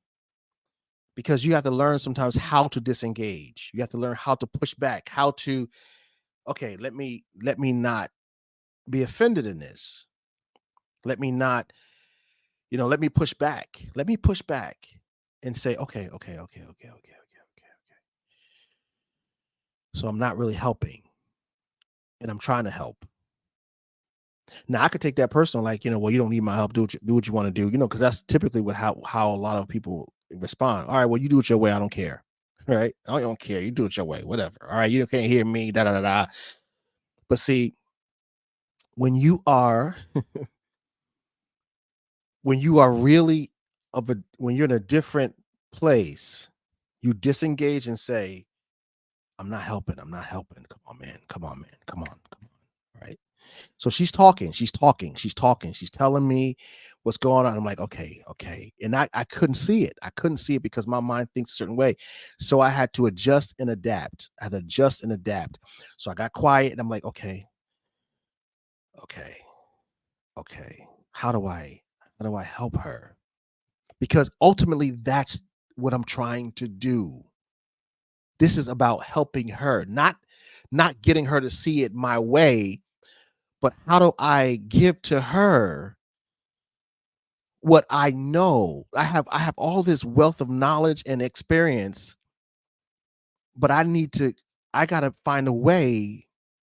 because you have to learn sometimes how to disengage. You have to learn how to push back, how to, okay, let me not be offended in this. Let me not, let me push back. Let me push back and say, okay, okay, okay, okay, okay, okay, okay, okay. So I'm not really helping and I'm trying to help. Now I could take that personal, like, well, you don't need my help. Do what you want to do, because that's typically what how a lot of people respond. All right, well, you do it your way. I don't care. Right? I don't care. You do it your way. Whatever. All right, you can't hear me. Da da da da. But see, when you are when you are really when you're in a different place, you disengage and say, I'm not helping. I'm not helping. Come on, man. Come on, man. Come on. Come on. Right. So she's talking. She's talking. She's talking. She's telling me what's going on. I'm like, okay, okay. And I couldn't see it. I couldn't see it because my mind thinks a certain way. So I had to adjust and adapt. I had to adjust and adapt. So I got quiet and I'm like, okay, okay, okay. How do I help her? Because ultimately that's what I'm trying to do. This is about helping her, not getting her to see it my way, but how do I give to her what I know? I have all this wealth of knowledge and experience, but I got to find a way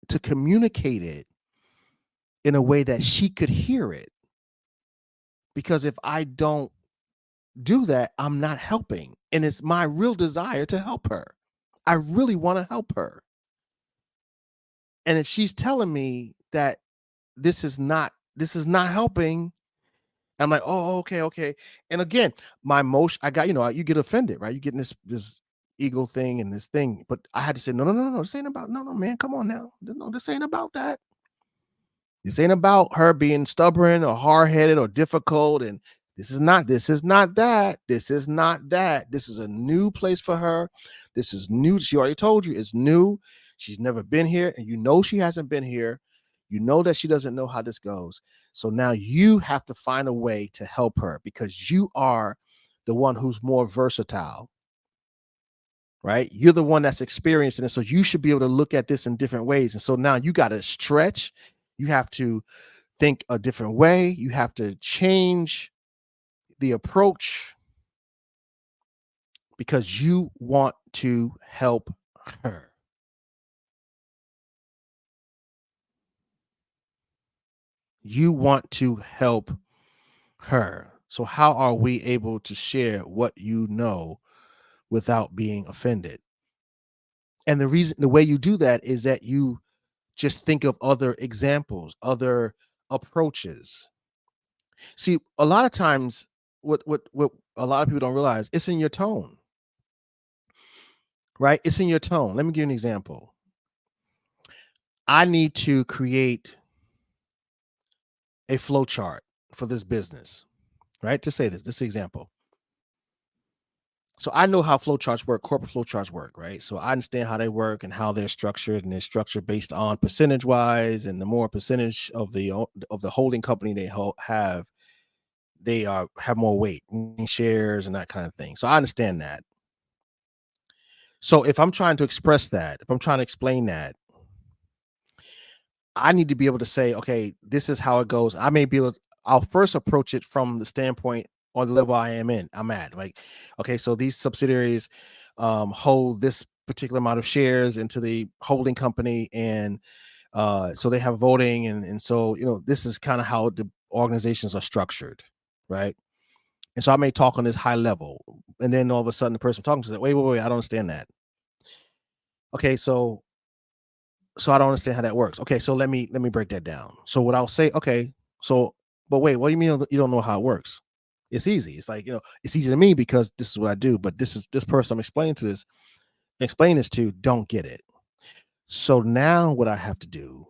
to communicate it in a way that she could hear it. Because if I don't do that, I'm not helping. And it's my real desire to help her. I really want to help her. And if she's telling me that this is not helping, I'm like, oh, okay, okay. And again, my emotion, I got, you get offended, right? You get in this ego thing and this thing, but I had to say, no, no, no, no, this ain't about, no, no, man, come on now. No, this ain't about that. This ain't about her being stubborn or hard-headed or difficult. And this is not that. This is not that. This is a new place for her. This is new. She already told you it's new. She's never been here, and she hasn't been here. You know that she doesn't know how this goes. So now you have to find a way to help her because you are the one who's more versatile, right? You're the one that's experiencing it. So you should be able to look at this in different ways. And so now you got to stretch. You have to think a different way. You have to change the approach because you want to help her. You want to help her. So how are we able to share what you know without being offended? And the way you do that is that you just think of other examples, other approaches. See, a lot of times what a lot of people don't realize, it's in your tone, right? It's in your tone. Let me give you an example. I need to create a flow chart for this business, right? To say this example. So I know how flow charts work, corporate flow charts work, right? So I understand how they work and how they're structured, and they're structured based on percentage wise, and the more percentage of the holding company they have, they have more weight, shares and that kind of thing. So I understand that. So if I'm trying to express that, if I'm trying to explain that, I need to be able to say, okay, this is how it goes. I may be able I'll first approach it from the standpoint or the level I'm at. Like, okay, so these subsidiaries hold this particular amount of shares into the holding company, and so they have voting, and so this is kind of how the organizations are structured, right? And so I may talk on this high level, and then all of a sudden the person I'm talking to says, wait, I don't understand that. Okay, so I don't understand how that works. Okay, so let me break that down. So what I'll say, okay, so but wait, what do you mean you don't know how it works? It's easy. It's like, it's easy to me because this is what I do, but this person I'm explaining this to don't get it. So now what I have to do,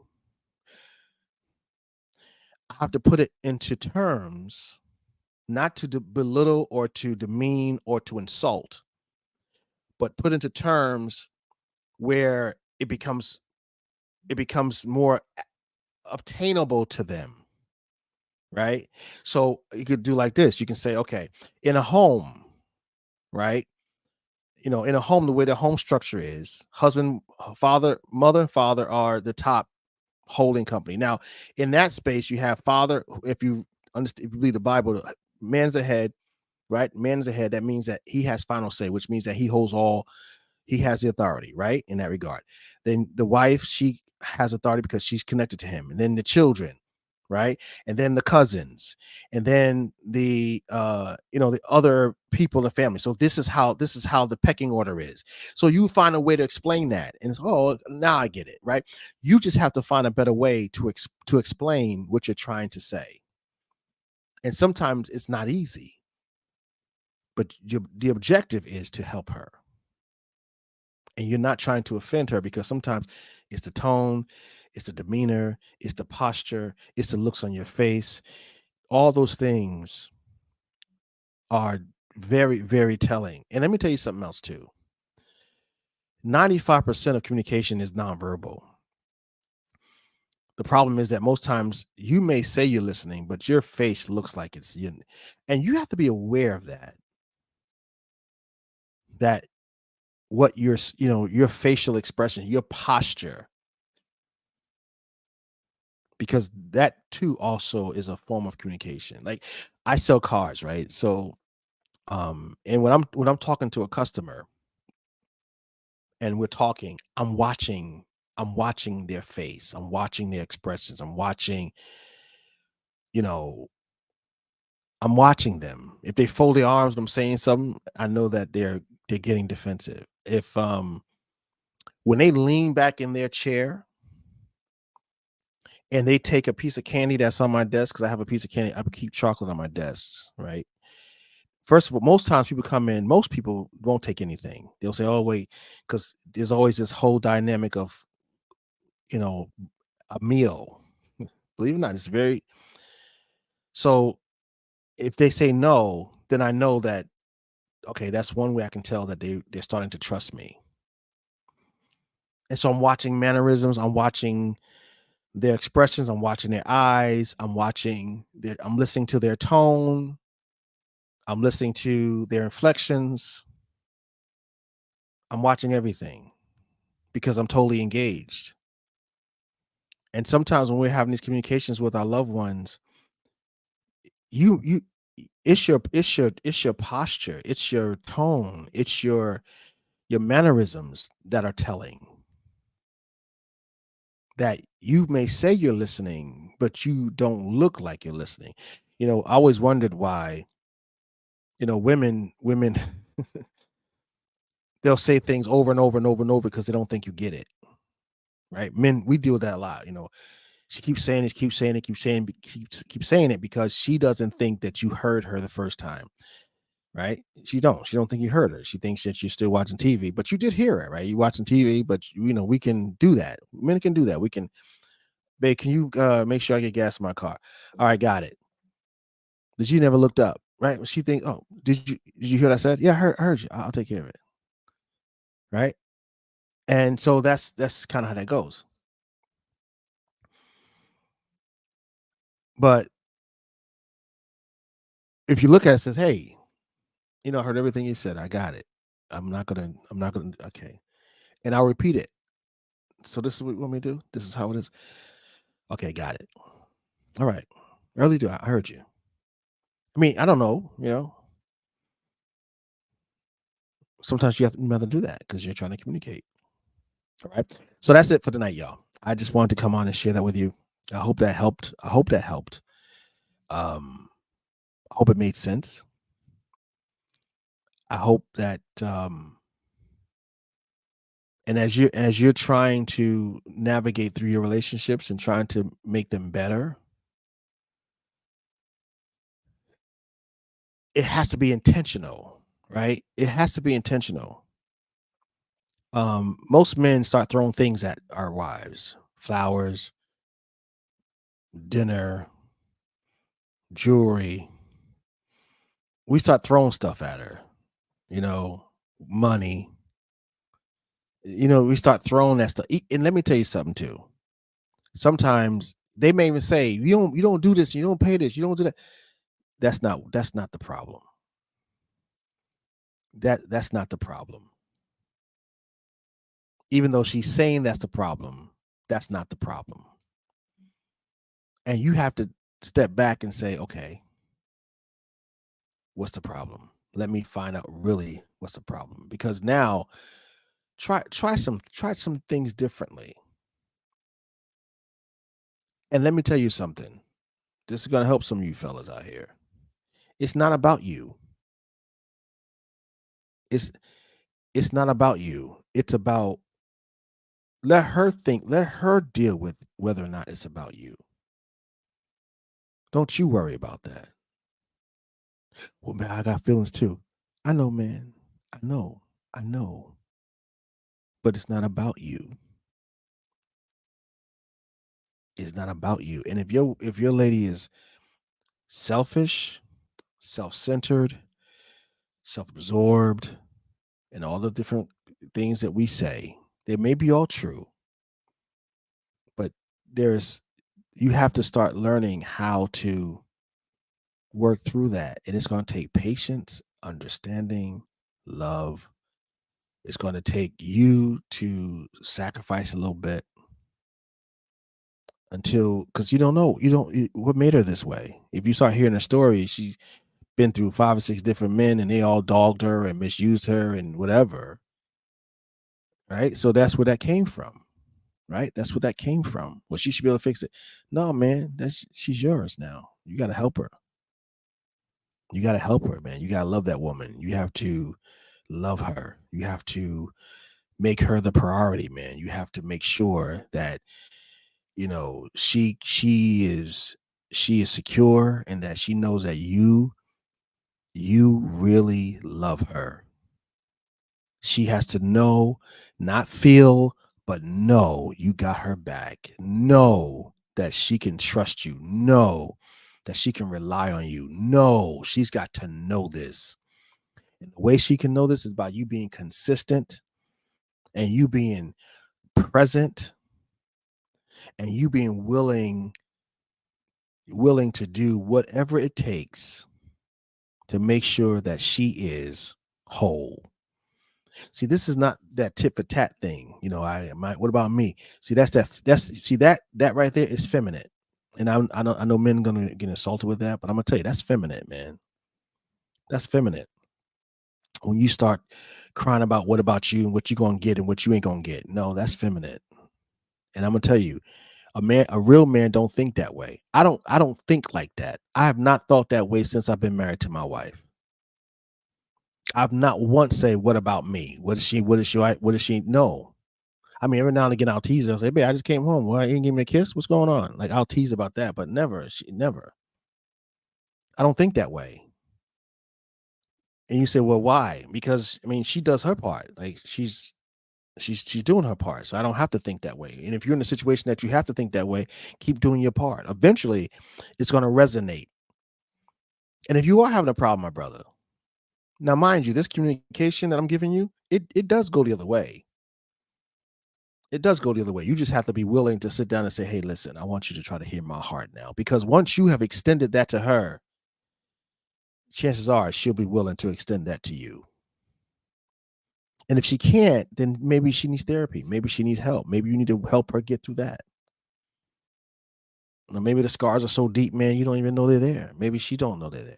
I have to put it into terms, not to belittle or to demean or to insult, but put into terms where it becomes more obtainable to them, right? So you could do like this. You can say, okay, in a home, right? In a home, the way the home structure is, husband, father, mother, and father are the top holding company. Now, in that space, you have father. If you understand, if you read the Bible, man's the head, right? Man is the head. That means that he has final say, which means that he has the authority, right? In that regard. Then the wife, she has authority because she's connected to him. And then the children. right? And then the cousins, and then the the other people in the family. So this is how the pecking order is. So you find a way to explain that, and it's, oh, now I get it, right? You just have to find a better way to explain what you're trying to say, and sometimes it's not easy, but the objective is to help her, and you're not trying to offend her, because sometimes it's the tone, it's the demeanor, it's the posture, it's the looks on your face. All those things are very, very telling. And let me tell you something else too. 95% of communication is nonverbal. The problem is that most times you may say you're listening, but your face looks like it's you. And you have to be aware of that. That what your facial expression, your posture, because that too also is a form of communication. Like, I sell cars, right? So and when I'm talking to a customer and we're talking, I'm watching their face, I'm watching their expressions, you know I'm watching them. If they fold their arms when I'm saying something, I know that they're getting defensive. If when they lean back in their chair and they take a piece of candy that's on my desk, because I have a piece of candy, I keep chocolate on my desk, right? First of all, most times people come in, most people won't take anything. They'll say, "Oh, wait," because there's always this whole dynamic of, you know, a meal. Believe it or not, it's very so if they say no, then I know that, okay, that's one way I can tell that they're starting to trust me. And so I'm watching mannerisms, I'm watching their expressions, I'm watching their eyes, I'm listening to their tone, I'm listening to their inflections, I'm watching everything because I'm totally engaged. And sometimes when we're having these communications with our loved ones, you it's your posture, it's your tone, it's your mannerisms that are telling, that you may say you're listening, but you don't look like you're listening. I always wondered why, women they'll say things over and over and over and over because they don't think you get it. Right? Men, we deal with that a lot. She keeps saying it, keeps saying it, keeps saying it because she doesn't think that you heard her the first time. Right? She don't think you heard her. She thinks that you're still watching TV, but you did hear it, right? You're watching TV, but we can do that. Men can do that. We can, babe, can you make sure I get gas in my car? All right, got it. That you never looked up, right? She think, oh, did you hear what I said? Yeah, I heard you. I'll take care of it. Right? And so that's kind of how that goes. But if you look at it, it says, hey, I heard everything you said. I got it. I'm not gonna okay. And I'll repeat it. So this is what you want me to do? This is how it is. Okay, got it. All right. Early do I heard you. I mean, I don't know, sometimes you have to do that because you're trying to communicate. All right. So that's it for tonight, y'all. I just wanted to come on and share that with you. I hope that helped. I hope that helped. Um, I hope it made sense. I hope that and as you're trying to navigate through your relationships and trying to make them better, it has to be intentional, right? It has to be intentional. Most men start throwing things at our wives: flowers, dinner, jewelry. We start throwing stuff at her, you know, money. We start throwing that stuff. And let me tell you something too. Sometimes they may even say, you don't do this, you don't pay this, you don't do that. That's not the problem. That's not the problem. Even though she's saying that's the problem, that's not the problem. And you have to step back and say, okay, what's the problem? Let me find out really what's the problem. Because now try some things differently. And let me tell you something. This is gonna help some of you fellas out here. It's not about you. It's it's not about you. It's about let her deal with whether or not it's about you. Don't you worry about that. Well, man, I got feelings too. I know, man. I know. I know. But it's not about you. It's not about you. And if your lady is selfish, self-centered, self-absorbed, and all the different things that we say, they may be all true, but there's you have to start learning how to work through that. And it's going to take patience, understanding, love. It's going to take you to sacrifice a little bit until, because you don't know, what made her this way. If you start hearing her story, she's been through 5 or 6 different men and they all dogged her and misused her and whatever. Right. So that's where that came from. Right. That's what that came from. Well, she should be able to fix it. No, man, she's yours now. You got to help her. You got to help her, man. You got to love that woman. You have to love her. You have to make her the priority, man. You have to make sure that she is secure and that she knows that you really love her. She has to know, not feel, but know you got her back. Know that she can trust you. Know that she can rely on you. Know she's got to know this. And the way she can know this is by you being consistent and you being present and you being willing to do whatever it takes to make sure that she is whole. See, this is not that tit for tat thing. What about me? See, that right there is feminine. And I know men gonna get insulted with that, but I'm gonna tell you that's feminine, man. That's feminine. When you start crying about what about you and what you gonna get and what you ain't gonna get. No, that's feminine. And I'm gonna tell you, a real man don't think that way. I don't think like that. I have not thought that way since I've been married to my wife. I've not once say, what about me? What is she? No. I mean, every now and again I'll tease her. I'll say, babe, I just came home. Why you didn't give me a kiss? What's going on? Like, I'll tease about that, but never. I don't think that way. And you say, well, why? Because I mean, she does her part. Like, she's doing her part. So I don't have to think that way. And if you're in a situation that you have to think that way, keep doing your part. Eventually it's going to resonate. And if you are having a problem, my brother, now mind you, this communication that I'm giving you, it does go the other way. It does go the other way. You just have to be willing to sit down and say, hey, listen, I want you to try to hear my heart now. Because once you have extended that to her, chances are she'll be willing to extend that to you. And if she can't, then maybe she needs therapy. Maybe she needs help. Maybe you need to help her get through that. Or maybe the scars are so deep, man, you don't even know they're there. Maybe she don't know they're there.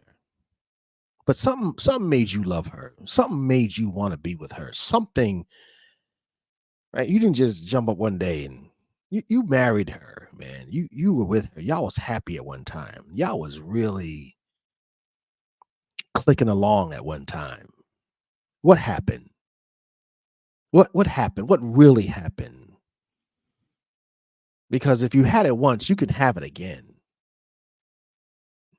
But something made you love her. Something made you want to be with her. Something, right? You didn't just jump up one day and you married her, man. You were with her. Y'all was happy at one time. Y'all was really clicking along at one time. What happened? What happened? What really happened? Because if you had it once, you can have it again.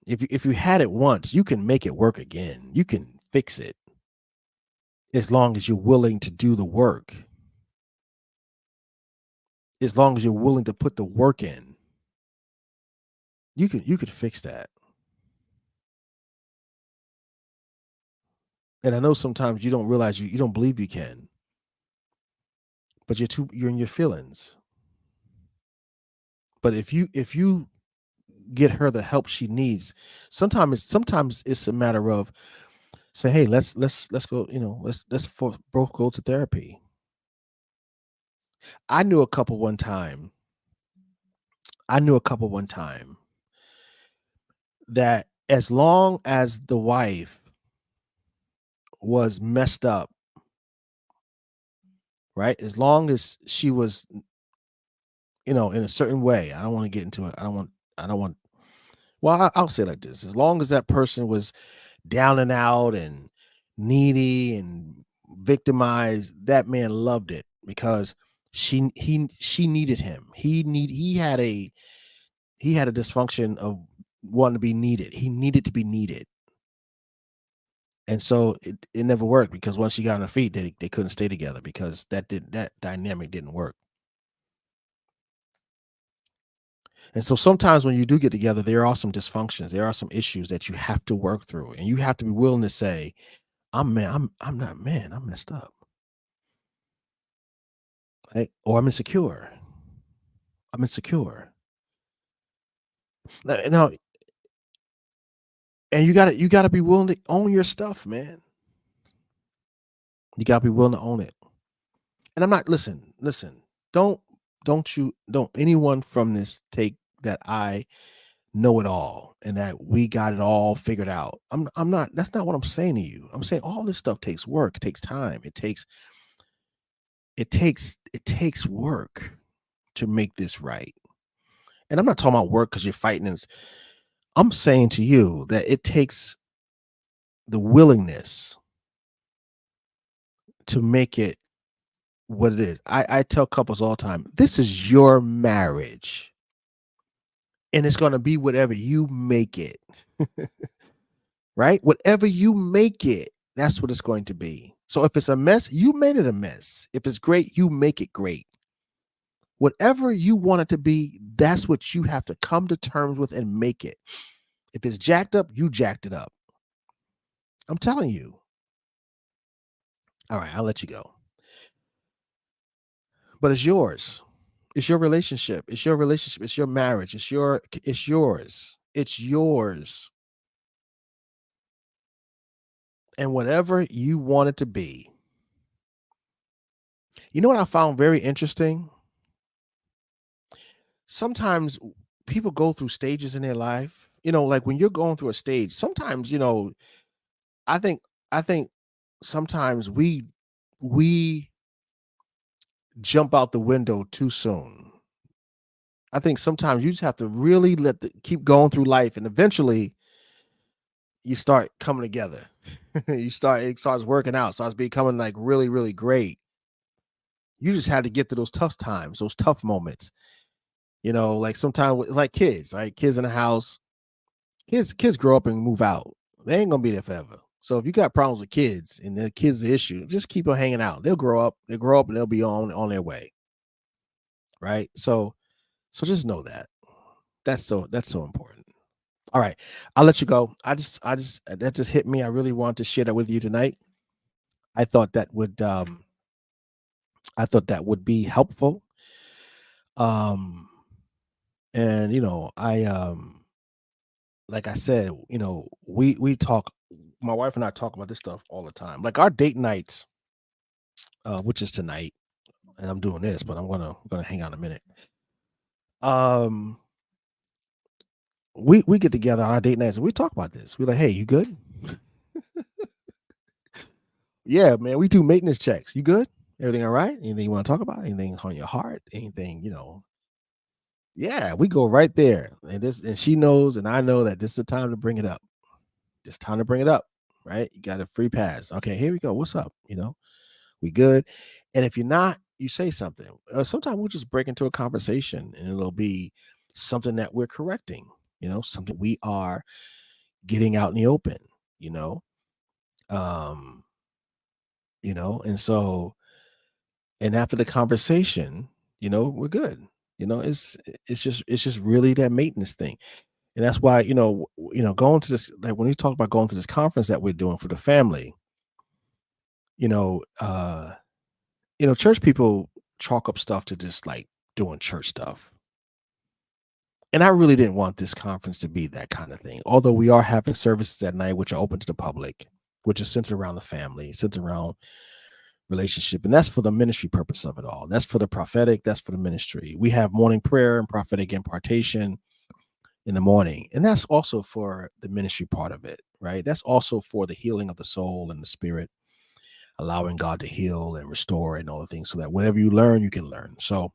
If you had it once, you can make it work again. You can fix it as long as you're willing to do the work. As long as you're willing to put the work in, you could fix that. And I know sometimes you don't realize you don't believe you can, but you're in your feelings. But if you get her the help she needs, sometimes it's a matter of say, hey, let's go, both go to therapy. I knew a couple one time. I knew a couple one time that as long as the wife was messed up, right? As long as she was, in a certain way, I don't want to get into it. I don't want Well, I'll say it like this: as long as that person was down and out and needy and victimized, that man loved it because she needed him. He had a dysfunction of wanting to be needed. He needed to be needed. And so it never worked because once she got on her feet, they couldn't stay together because that dynamic didn't work. And so sometimes when you do get together, there are some dysfunctions, there are some issues that you have to work through, and you have to be willing to say, I'm not man, I'm messed up, right? Or I'm insecure. I'm insecure. Now, and you gotta be willing to own your stuff, man. You gotta be willing to own it. And I'm not listen, don't don't anyone from this take that I know it all and that we got it all figured out. I'm not that's not what I'm saying to you. I'm saying all this stuff takes work, it takes time, it takes work to make this right. And I'm not talking about work because you're fighting. I'm saying to you that it takes the willingness to make it what it is. I tell couples all the time, this is your marriage and it's going to be whatever you make it. Right? Whatever you make it, that's what it's going to be. So if it's a mess, you made it a mess. If it's great, you make it great. Whatever you want it to be, that's what you have to come to terms with and make it. If it's jacked up, you jacked it up. I'm telling you. All right, I'll let you go. But it's yours. It's your relationship. It's your relationship. It's your marriage. It's yours. It's yours. And whatever you want it to be. You know what I found very interesting? Sometimes people go through stages in their life. Like when you're going through a stage, sometimes, I think I think sometimes we jump out the window too soon. I think sometimes you just have to really keep going through life, and eventually you start coming together. It starts working out, starts becoming like really, really great. You just had to get to those tough times, those tough moments. Like sometimes it's like kids, right? Kids in the house, kids grow up and move out. They ain't gonna be there forever. So if you got problems with kids and the kids the issue, just keep them hanging out. They'll grow up and they'll be on their way. Right. So just know that. That's so important. All right. I'll let you go. I just that just hit me. I really want to share that with you tonight. I thought that would be helpful. Um and I like I said, we talk my wife and I talk about this stuff all the time. Like our date nights, which is tonight, and I'm doing this, but I'm gonna hang on a minute. Um we get together on our date nights and we talk about this. We're like, hey, you good? Yeah, man, we do maintenance checks. You good? Everything all right? Anything you want to talk about? Anything on your heart? Anything? Yeah, we go right there. And she knows and I know that this is the time to bring it up. Just time to bring it up, right? You got a free pass. Okay, here we go. What's up? We good. And if you're not, you say something. Sometimes we'll just break into a conversation and it'll be something that we're correcting, something we are getting out in the open, you know. Um, and so and after the conversation, we're good. It's just really that maintenance thing. And that's why, going to this, like when we talk about going to this conference that we're doing for the family, you know, uh, church people chalk up stuff to just like doing church stuff. And I really didn't want this conference to be that kind of thing. Although we are having services at night, which are open to the public, which is centered around the family, centered around relationship. And that's for the ministry purpose of it all. That's for the prophetic. That's for the ministry. We have morning prayer and prophetic impartation in the morning. And that's also for the ministry part of it, right? That's also for the healing of the soul and the spirit, allowing God to heal and restore and all the things so that whatever you learn, you can learn. So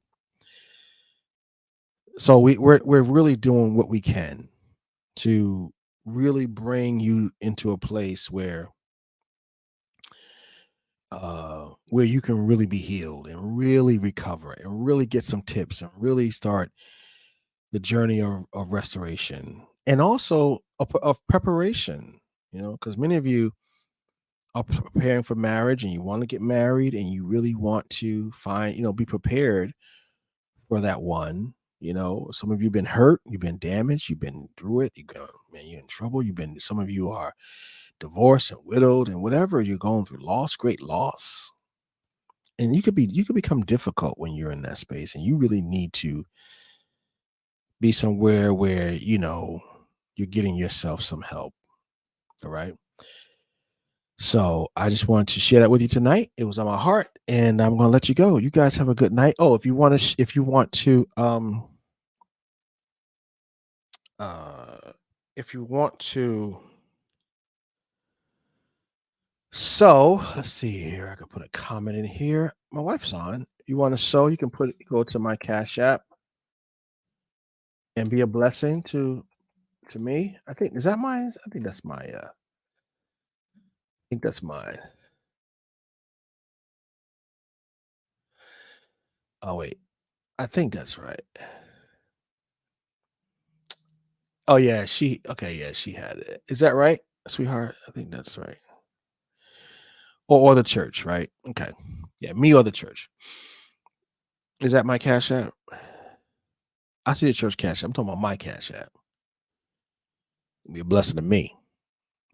we're really doing what we can to really bring you into a place where you can really be healed and really recover and really get some tips and really start the journey of restoration and also of preparation, because many of you are preparing for marriage and you want to get married and you really want to find, be prepared for that one. Some of you been hurt, you've been damaged, you've been through it, man, you're in trouble. Some of you are divorced and widowed and whatever you're going through, great loss. And you could become difficult when you're in that space, and you really need to be somewhere where, you're getting yourself some help. All right. So I just wanted to share that with you tonight. It was on my heart, and I'm going to let you go. You guys have a good night. Oh, if you want to, if you want to, so let's see here. I can put a comment in here. My wife's on. You want to sew? You can go to my Cash App and be a blessing to me. I think, is that mine? I think that's mine. Oh wait, I think that's right. Oh yeah, okay, yeah, she had it. Is that right, sweetheart? I think that's right. Or the church, right? Okay. Yeah, me or the church. Is that my Cash App? I see the church Cash App. I'm talking about my Cash App. Be a blessing to me.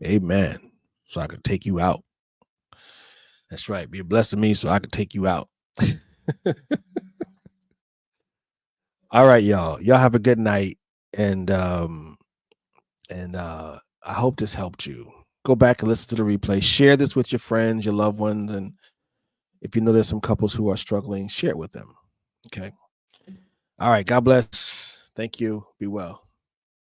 Amen. So I can take you out. That's right. Be a blessing to me so I can take you out. All right, y'all. Y'all have a good night. And I hope this helped you. Go back and listen to the replay. Share this with your friends, your loved ones, and if you know there's some couples who are struggling, share it with them. Okay. All right. God bless. Thank you. Be well.